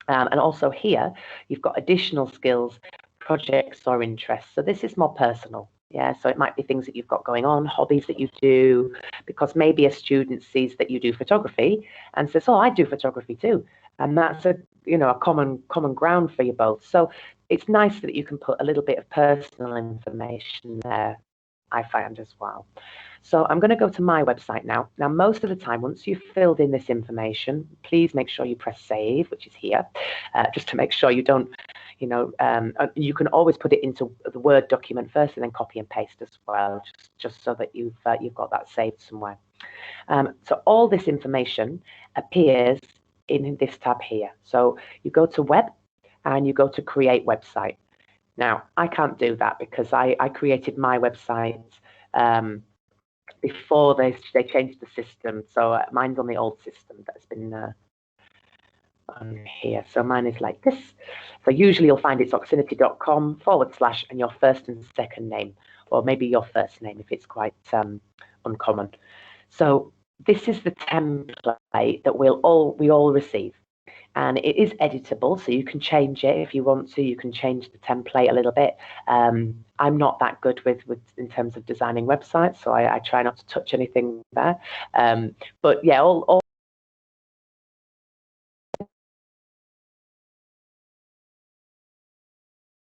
Speaker 1: And also here, you've got additional skills, projects or interests. So this is more personal. Yeah, so it might be things that you've got going on, hobbies that you do, because maybe a student sees that you do photography and says, oh, I do photography too. And that's a common ground for you both. So it's nice that you can put a little bit of personal information there, I find as well. So I'm going to go to my website now. Now, most of the time, once you've filled in this information, please make sure you press save, which is here, just to make sure you don't, you can always put it into the Word document first and then copy and paste as well, just so that you've got that saved somewhere. So all this information appears in this tab here. So you go to Web and you go to Create Website. Now, I can't do that because I created my website before they changed the system. So mine's on the old system that's been on here. So mine is like this. So usually you'll find it's oxinity.com / and your first and second name, or maybe your first name if it's quite uncommon. So this is the template that we all receive. And it is editable, so you can change it if you want to. You can change the template a little bit. I'm not that good with in terms of designing websites, so I try not to touch anything there. But yeah, all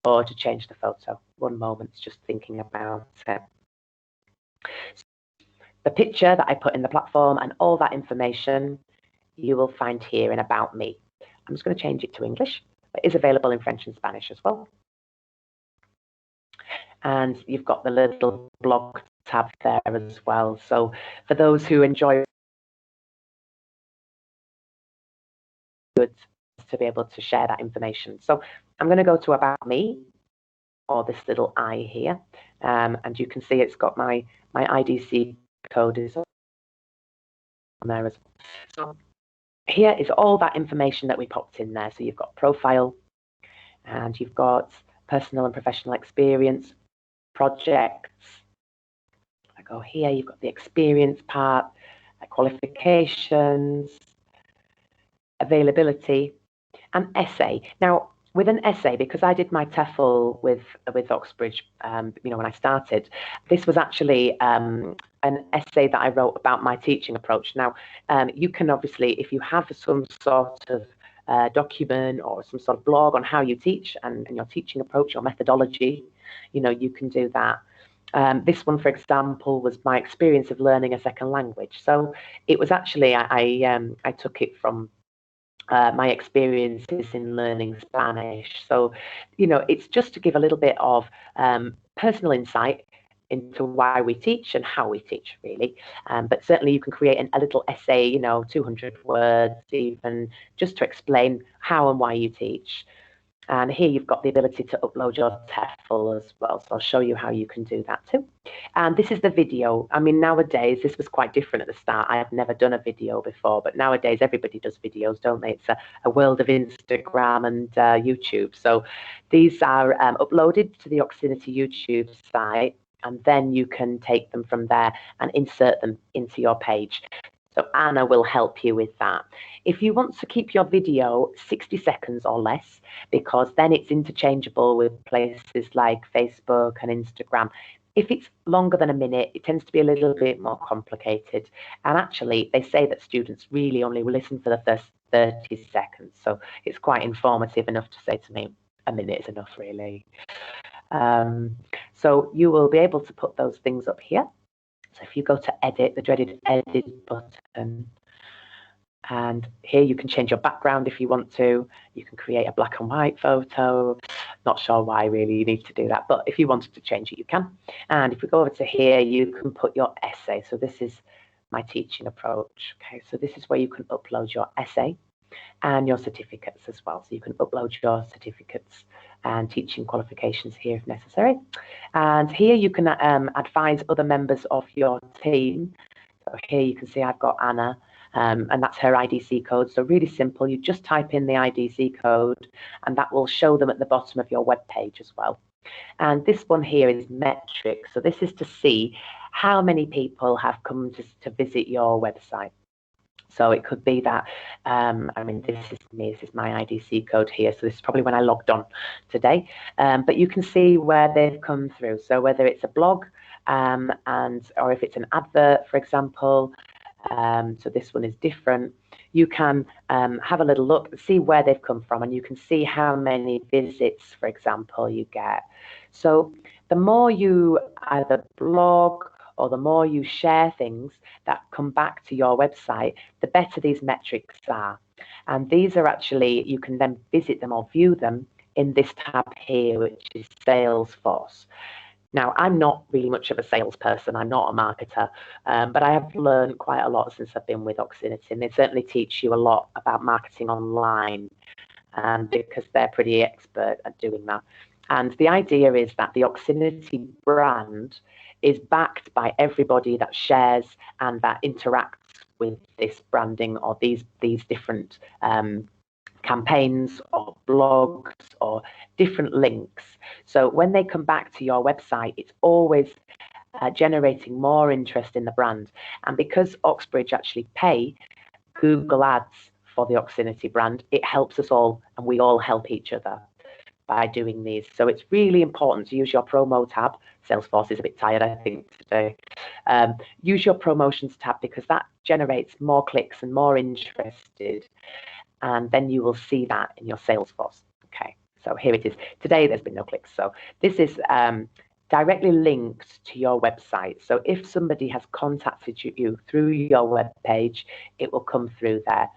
Speaker 1: or to change the photo. One moment, just thinking about it. The picture that I put in the platform and all that information you will find here in About Me. I'm just going to change it to English. It is available in French and Spanish as well. And you've got the little blog tab there as well. So for those who enjoy, good to be able to share that information. So I'm going to go to About Me, or this little I here, and you can see it's got my IDC code is on there as well. So here is all that information that we popped in there. So you've got profile, and you've got personal and professional experience, projects. I go here, you've got the experience part, qualifications, availability, and essay. Now, with an essay, because I did my TEFL with Oxbridge, when I started, this was actually an essay that I wrote about my teaching approach. Now, you can obviously, if you have some sort of document or some sort of blog on how you teach and your teaching approach, your methodology, you can do that. This one, for example, was my experience of learning a second language. So it was actually, I took it from my experiences in learning Spanish. So, it's just to give a little bit of personal insight into why we teach and how we teach, really. But certainly you can create a little essay, 200 words even, just to explain how and why you teach. And here you've got the ability to upload your TEFL as well. So I'll show you how you can do that too. And this is the video. I mean, nowadays, this was quite different at the start. I have never done a video before, but nowadays everybody does videos, don't they? It's a world of Instagram and YouTube. So these are uploaded to the Oxinity YouTube site, and then you can take them from there and insert them into your page. So Anna will help you with that. If you want to keep your video 60 seconds or less, because then it's interchangeable with places like Facebook and Instagram. If it's longer than a minute, it tends to be a little bit more complicated. And actually, they say that students really only listen for the first 30 seconds. So it's quite informative enough to say to me, a minute is enough, really. So you will be able to put those things up here. So if you go to edit, the dreaded edit button, and here you can change your background if you want to. You can create a black and white photo. Not sure why really you need to do that, but if you wanted to change it, you can. And if we go over to here, you can put your essay. So this is my teaching approach. Okay, so this is where you can upload your essay. and your certificates as well. So you can upload your certificates and teaching qualifications here if necessary. And here you can advise other members of your team. So here you can see I've got Anna, and that's her IDC code. So really simple, you just type in the IDC code and that will show them at the bottom of your web page as well. And this one here is metrics. So this is to see how many people have come to visit your website. So it could be that, I mean, this is me, this is my IDC code here. So this is probably when I logged on today. But you can see where they've come through. So whether it's a blog or if it's an advert, for example, so this one is different. You can have a little look, see where they've come from, and you can see how many visits, for example, you get. So the more you either blog or the more you share things that come back to your website, the better these metrics are. And these are actually, you can then visit them or view them in this tab here, which is Salesforce. Now, I'm not really much of a salesperson. I'm not a marketer, but I have learned quite a lot since I've been with Oxinity, and they certainly teach you a lot about marketing online, because they're pretty expert at doing that. And the idea is that the Oxinity brand is backed by everybody that shares and that interacts with this branding or these different campaigns or blogs or different links. So when they come back to your website, it's always generating more interest in the brand. And because Oxbridge actually pay Google Ads for the Oxinity brand, it helps us all, and we all help each other by doing these. So it's really important to use your promo tab. Salesforce is a bit tired, I think, today. Use your promotions tab because that generates more clicks and more interested. And then you will see that in your Salesforce. Okay, so here it is. Today, there's been no clicks. So this is directly linked to your website. So if somebody has contacted you through your web page, it will come through there.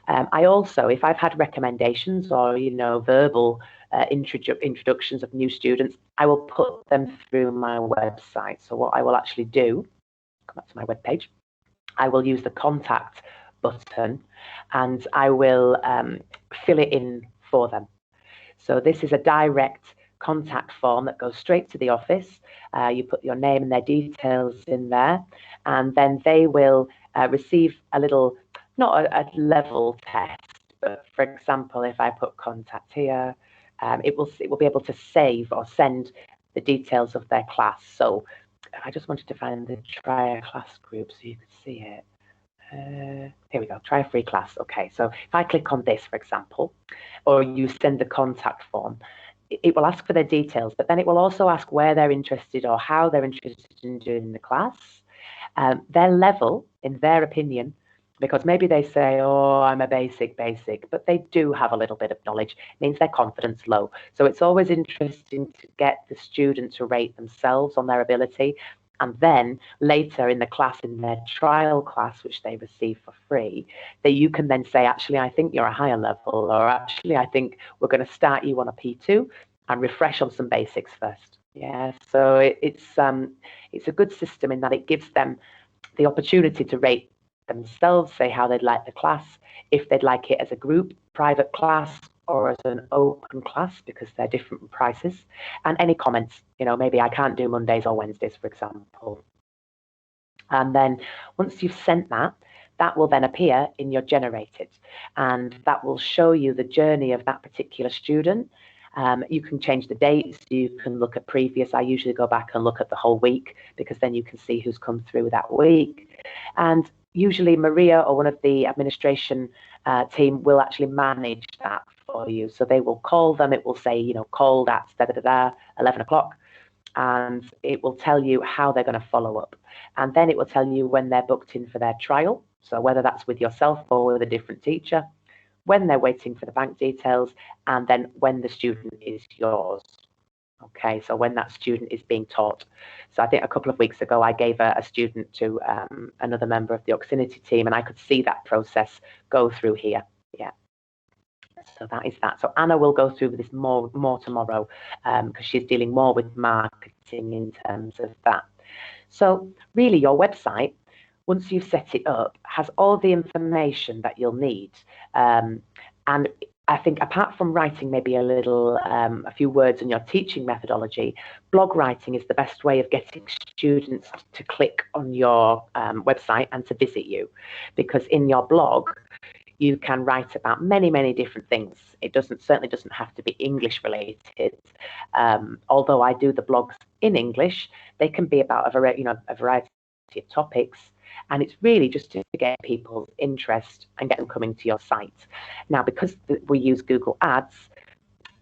Speaker 1: I also, if I've had recommendations or, verbal introductions of new students, I will put them through my website. So what I will actually do, come back to my web page, I will use the contact button and I will fill it in for them. So this is a direct contact form that goes straight to the office. You put your name and their details in there, and then they will receive a little, not a level test, but for example, if I put contact here, it will be able to save or send the details of their class. So I just wanted to find the try a class group so you could see it. Here we go, try a free class. Okay, so if I click on this, for example, or you send the contact form, it will ask for their details, but then it will also ask where they're interested or how they're interested in doing the class, their level, in their opinion, because maybe they say, oh, I'm a basic, but they do have a little bit of knowledge, it means their confidence low. So it's always interesting to get the student to rate themselves on their ability. And then later in the class, in their trial class, which they receive for free, that you can then say, actually, I think you're a higher level, or actually, I think we're going to start you on a P2 and refresh on some basics first. Yeah, so it's a good system in that it gives them the opportunity to rate themselves, say how they'd like the class, if they'd like it as a group, private class, or as an open class, because they're different prices, and any comments, maybe I can't do Mondays or Wednesdays, for example. And then once you've sent that, that will then appear in your generated, and that will show you the journey of that particular student. You can change the dates, you can look at previous. I usually go back and look at the whole week, because then you can see who's come through that week. And usually Maria or one of the administration team will actually manage that for you. So they will call them, it will say, called at 11 o'clock, and it will tell you how they're going to follow up. And then it will tell you when they're booked in for their trial. So whether that's with yourself or with a different teacher, when they're waiting for the bank details, and then when the student is yours. Okay, so when that student is being taught. So I think a couple of weeks ago, I gave a student to another member of the Oxinity team, and I could see that process go through here. Yeah. So that is that. So Anna will go through this more tomorrow, because she's dealing more with marketing in terms of that. So really, your website once you've set it up, has all the information that you'll need. And I think apart from writing maybe a few words in your teaching methodology, blog writing is the best way of getting students to click on your website and to visit you. Because in your blog, you can write about many, many different things. It certainly doesn't have to be English related. Although I do the blogs in English, they can be about a variety of topics. And it's really just to get people's interest and get them coming to your site. Now, because we use Google Ads,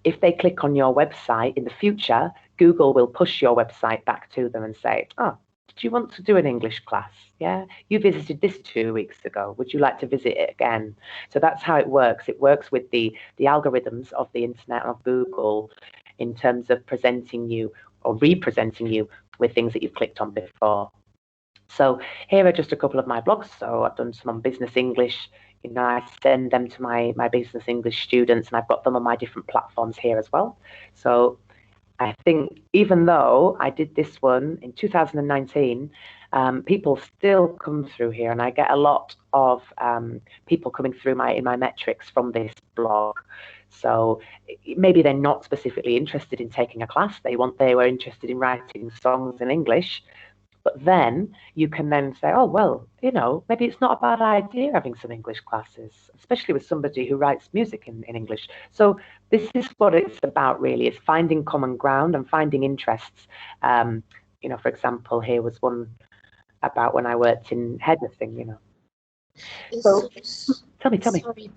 Speaker 1: if they click on your website in the future, Google will push your website back to them and say, oh, did you want to do an English class? Yeah, you visited this 2 weeks ago. Would you like to visit it again? So that's how it works. It works with the algorithms of the internet, of Google, in terms of presenting you or representing you with things that you've clicked on before. So here are just a couple of my blogs. So I've done some on business English. I send them to my business English students, and I've got them on my different platforms here as well. So I think even though I did this one in 2019, people still come through here, and I get a lot of people coming through in my metrics from this blog. So maybe they're not specifically interested in taking a class. They were interested in writing songs in English. But then you can then say, oh, well, maybe it's not a bad idea having some English classes, especially with somebody who writes music in English. So this is what it's about, really. It's finding common ground and finding interests. For example, here was one about when I worked in hairdressing, So tell me.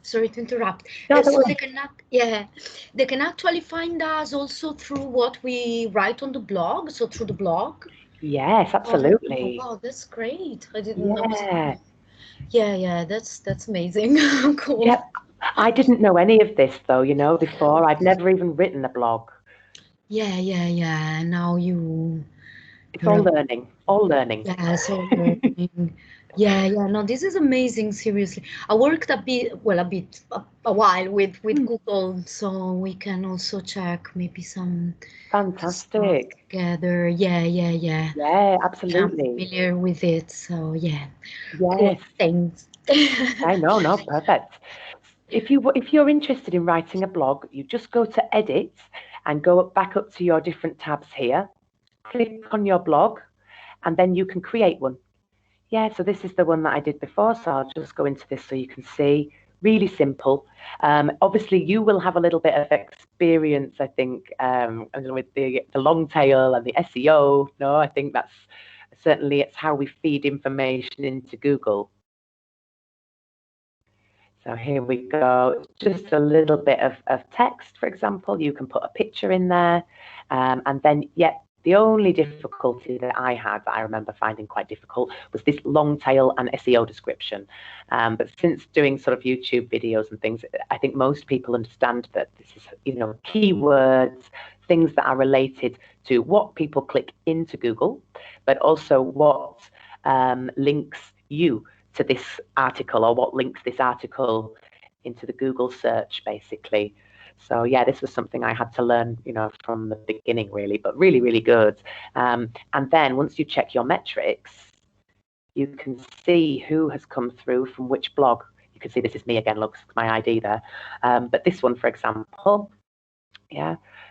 Speaker 4: Sorry to interrupt.
Speaker 1: No,
Speaker 4: so they can actually find us also through what we write on the blog, so through the blog.
Speaker 1: Yes, absolutely.
Speaker 4: Oh, wow, that's great. I didn't know. Yeah, that's amazing. Cool.
Speaker 1: Yeah, I didn't know any of this though, before. I'd never even written a blog.
Speaker 4: Yeah. Now
Speaker 1: it's all learning.
Speaker 4: Yeah, so learning. Yeah. No, this is amazing. Seriously, I worked a while with Google, so we can also check maybe some
Speaker 1: fantastic
Speaker 4: together. Yeah.
Speaker 1: Yeah, absolutely.
Speaker 4: I'm familiar with it, so yeah.
Speaker 1: Yes.
Speaker 4: Cool. Thanks.
Speaker 1: I know, no, perfect. If you're interested in writing a blog, you just go to edit and go back up to your different tabs here. Click on your blog, and then you can create one. Yeah, so this is the one that I did before, so I'll just go into this so you can see. Really simple. Obviously, you will have a little bit of experience, I think, with the long tail and the SEO. No, I think that's certainly it's how we feed information into Google. So here we go, just a little bit of text, for example. You can put a picture in there, and then, the only difficulty that I had, that I remember finding quite difficult, was this long tail and SEO description. But since doing sort of YouTube videos and things, I think most people understand that this is, keywords, things that are related to what people click into Google, but also what links you to this article, or what links this article into the Google search, basically. So yeah, this was something I had to learn, from the beginning, really, but really, really good. And then once you check your metrics, you can see who has come through from which blog. You can see this is me again, looks my ID there. But this one, for example,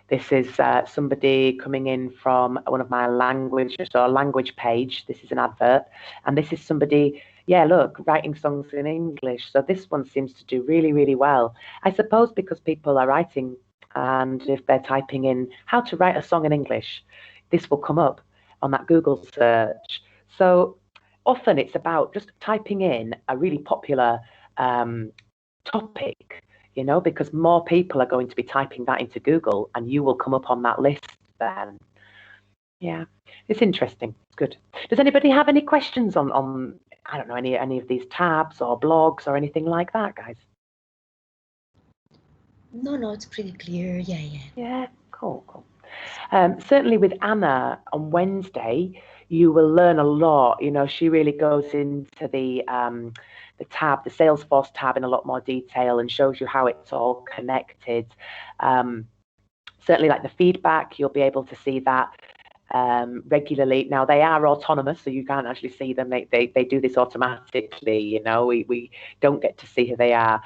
Speaker 1: this is somebody coming in from one of my language page. This is an advert, and this is somebody, look, writing songs in English. So this one seems to do really, really well. I suppose because people are writing, and if they're typing in how to write a song in English, this will come up on that Google search. So often it's about just typing in a really popular topic, because more people are going to be typing that into Google, and you will come up on that list then. Yeah, it's interesting. It's good. Does anybody have any questions on I don't know, any of these tabs or blogs or anything like that, guys?
Speaker 4: No, it's pretty clear.
Speaker 1: Yeah, cool. Certainly with Anna on Wednesday, you will learn a lot. She really goes into the tab, the Salesforce tab, in a lot more detail and shows you how it's all connected. Certainly, like the feedback, you'll be able to see that. regularly. Now they are autonomous, so you can't actually see them. They do this automatically. You know, we don't get to see who they are.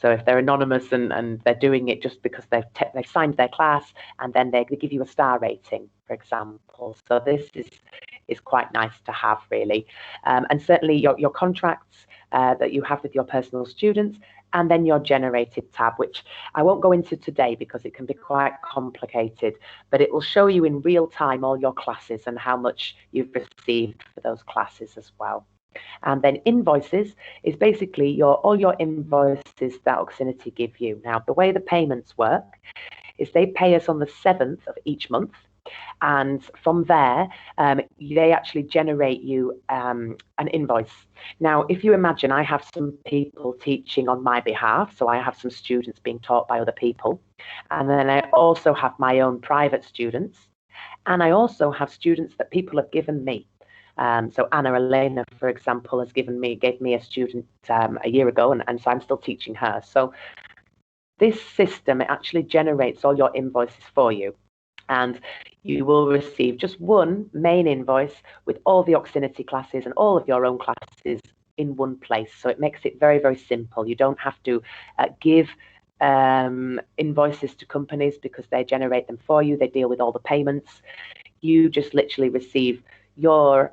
Speaker 1: So if they're anonymous and they're doing it just because they've signed their class, and then they give you a star rating, for example. So this is quite nice to have, really. And certainly your contracts that you have with your personal students, and then your generated tab, which I won't go into today because it can be quite complicated, but it will show you in real time all your classes and how much you've received for those classes as well. And then invoices is basically all your invoices that Oxinity give you. Now, the way the payments work is they pay us on the 7th of each month. And from there, they actually generate you an invoice. Now, if you imagine, I have some people teaching on my behalf, so I have some students being taught by other people. And then I also have my own private students. And I also have students that people have given me. So Anna Elena, for example, gave me a student a year ago, and so I'm still teaching her. So this system, it actually generates all your invoices for you. And you will receive just one main invoice with all the Oxinity classes and all of your own classes in one place. So it makes it very, very simple. You don't have to give invoices to companies because they generate them for you. They deal with all the payments. You just literally receive your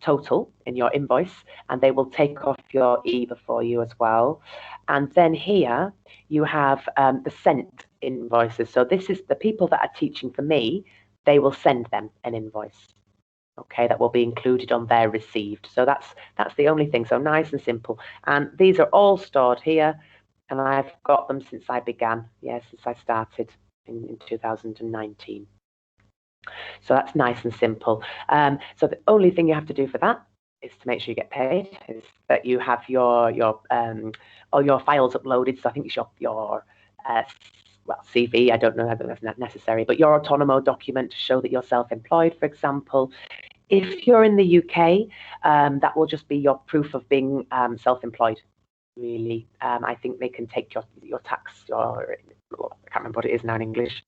Speaker 1: total in your invoice, and they will take off your EBA for you as well. And then here you have the sent invoices. So this is the people that are teaching for me, they will send them an invoice. Okay, that will be included on their received. So that's the only thing. So nice and simple. And these are all stored here, and I've got them since I began. Yeah, since I started in 2019. So that's nice and simple. So the only thing you have to do for that is to make sure you get paid, is that you have all your files uploaded. So I think it's your CV, I don't know whether that's necessary, but your autonomo document to show that you're self-employed, for example. If you're in the UK, that will just be your proof of being self-employed, really. I think they can take your tax, I can't remember what it is now in English,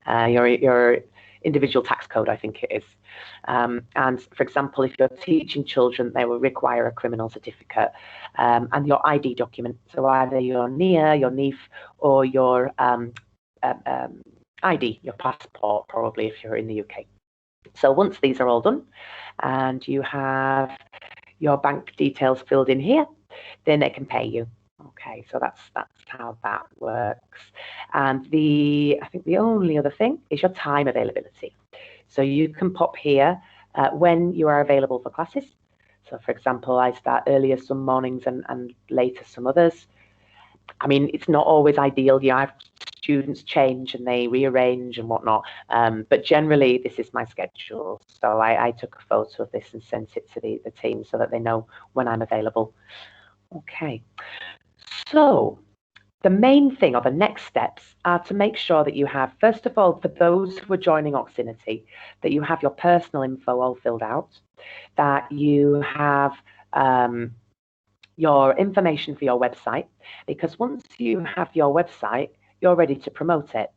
Speaker 1: your individual tax code, I think it is. And for example, if you're teaching children, they will require a criminal certificate and your ID document. So either your NIA, your NIF, or your ID, your passport, probably if you're in the UK. So once these are all done and you have your bank details filled in here, then they can pay you. Okay, so that's how that works. And I think the only other thing is your time availability. So you can pop here when you are available for classes. So for example, I start earlier some mornings and later some others. I mean, it's not always ideal. You have students change and they rearrange and whatnot. But generally, this is my schedule. So I took a photo of this and sent it to the team so that they know when I'm available. Okay. So the main thing, or the next steps, are to make sure that you have, first of all, for those who are joining Oxinity, that you have your personal info all filled out, that you have your information for your website, because once you have your website, you're ready to promote it.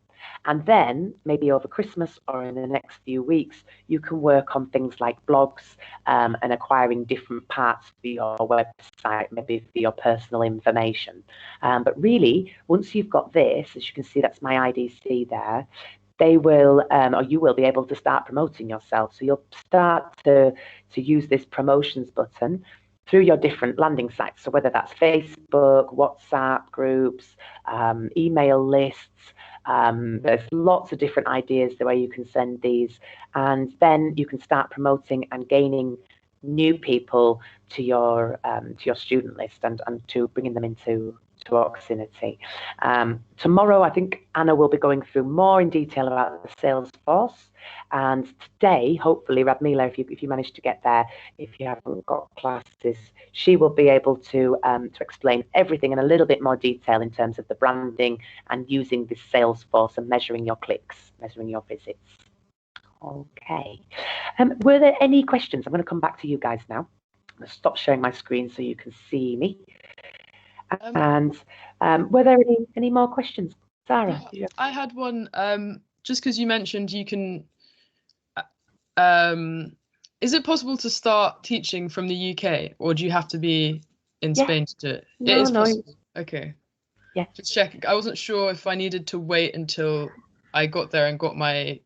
Speaker 1: And then maybe over Christmas or in the next few weeks, you can work on things like blogs and acquiring different parts for your website, maybe for your personal information. But really, once you've got this, as you can see, that's my IDC there, they will, or you will be able to start promoting yourself. So you'll start to use this promotions button through your different landing sites. So whether that's Facebook, WhatsApp groups, email lists, there's lots of different ideas the way you can send these, and then you can start promoting and gaining new people to your student list and to bringing them into Oxinity. Tomorrow, I think Anna will be going through more in detail about the Salesforce. And today, hopefully, Radmila, if you manage to get there, if you haven't got classes, she will be able to explain everything in a little bit more detail in terms of the branding and using this Salesforce and measuring your clicks, measuring your visits. Okay. Were there any questions? I'm going to come back to you guys now. I'm going to stop sharing my screen so you can see me. And were there any more questions? Sarah?
Speaker 3: Yeah, I had one, just because you mentioned you can is it possible to start teaching from the UK, or do you have to be in Spain to do it?
Speaker 1: No,
Speaker 3: It is
Speaker 1: no.
Speaker 3: possible. Okay.
Speaker 1: Yeah.
Speaker 3: Just checking. I wasn't sure if I needed to wait until I got there and got my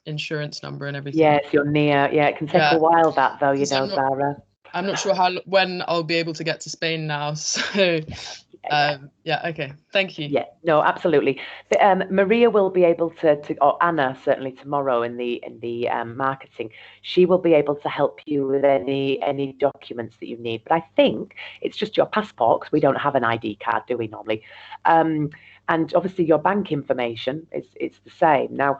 Speaker 3: insurance number and everything.
Speaker 1: Yes, you're near. Yeah, it can take a while that though, you know, Zara.
Speaker 3: I'm not sure when I'll be able to get to Spain now. So yeah, okay. Thank you.
Speaker 1: Yeah, no, absolutely. Maria will be able to, or Anna certainly tomorrow in the marketing, she will be able to help you with any documents that you need. But I think it's just your passport, because we don't have an ID card, do we normally? And obviously your bank information it's the same. Now,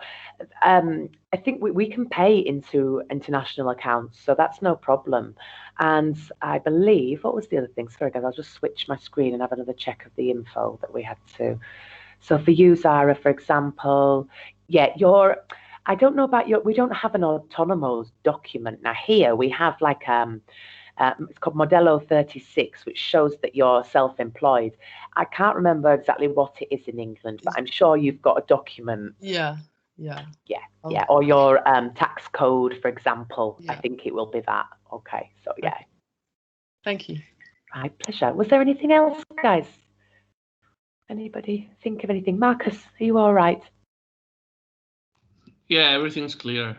Speaker 1: I think we can pay into international accounts, so that's no problem. And I believe, what was the other thing? Sorry, guys, I'll just switch my screen and have another check of the info that we had to. So for you, Zara, for example, yeah, I don't know about we don't have an autonomous document. Now here we have like, it's called Modello 36, which shows that you're self-employed. I can't remember exactly what it is in England, but I'm sure you've got a document.
Speaker 3: Yeah.
Speaker 1: Or your tax code, for example. Yeah. I think it will be that. Okay, so yeah.
Speaker 3: Thank you.
Speaker 1: My pleasure. Was there anything else, guys? Anybody think of anything? Marcus, are you all right?
Speaker 2: Yeah, everything's clear.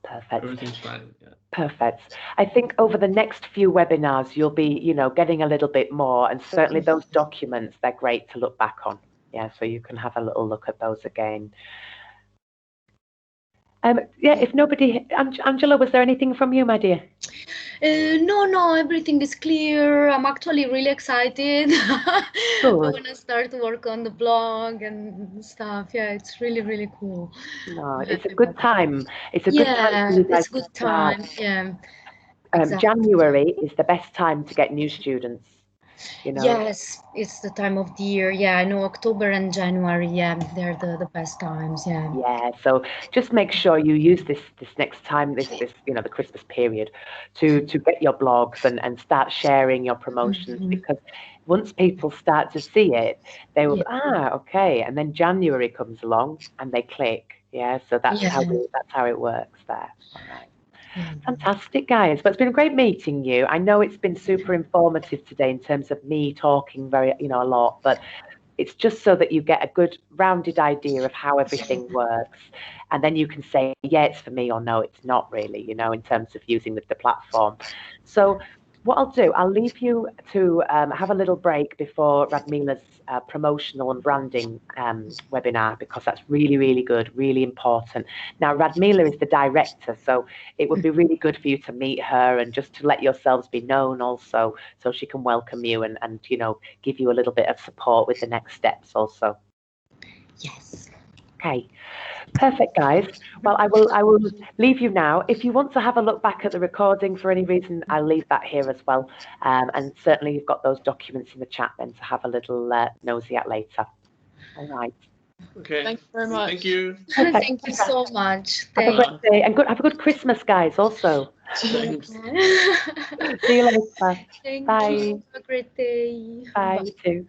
Speaker 1: Perfect.
Speaker 2: Everything's fine. Yeah.
Speaker 1: Perfect. I think over the next few webinars, you'll be, getting a little bit more, and certainly those documents, they're great to look back on. Yeah, so you can have a little look at those again. Yeah, if nobody, Angela, was there anything from you, my dear?
Speaker 4: No, everything is clear. I'm actually really excited. I want to start to work on the blog and stuff. Yeah, it's really, really cool.
Speaker 1: No, it's a good time. It's a good time.
Speaker 4: It's a good time. Yeah.
Speaker 1: Exactly. January is the best time to get new students.
Speaker 4: Yes, it's the time of the year. Yeah, I know October and January. Yeah, they're the best times. Yeah.
Speaker 1: Yeah. So just make sure you use this next time, this the Christmas period, to get your blogs and start sharing your promotions, because once people start to see it, they will okay, and then January comes along and they click. Yeah. So that's how it works there. All right. Fantastic, guys. But it's been great meeting you. I know it's been super informative today in terms of me talking a lot, but it's just so that you get a good rounded idea of how everything works. And then you can say, yeah, it's for me, or no, it's not really, in terms of using the platform. So what I'll do, I'll leave you to have a little break before Radmila's promotional and branding webinar, because that's really, really good, really important. Now, Radmila is the director, so it would be really good for you to meet her and just to let yourselves be known also, so she can welcome you and give you a little bit of support with the next steps also.
Speaker 4: Yes.
Speaker 1: Okay. Perfect, guys. Well, I will leave you now. If you want to have a look back at the recording for any reason, I'll leave that here as well. And certainly you've got those documents in the chat then to have a little nosy at later. All right.
Speaker 2: Okay.
Speaker 3: Thank you very much.
Speaker 2: Thank you.
Speaker 4: Thank you so much.
Speaker 1: Have a great day, and have a good Christmas, guys, also.
Speaker 2: Thanks.
Speaker 1: See you later.
Speaker 4: Thank
Speaker 1: Bye.
Speaker 4: you. Have a great day.
Speaker 1: Bye, you too.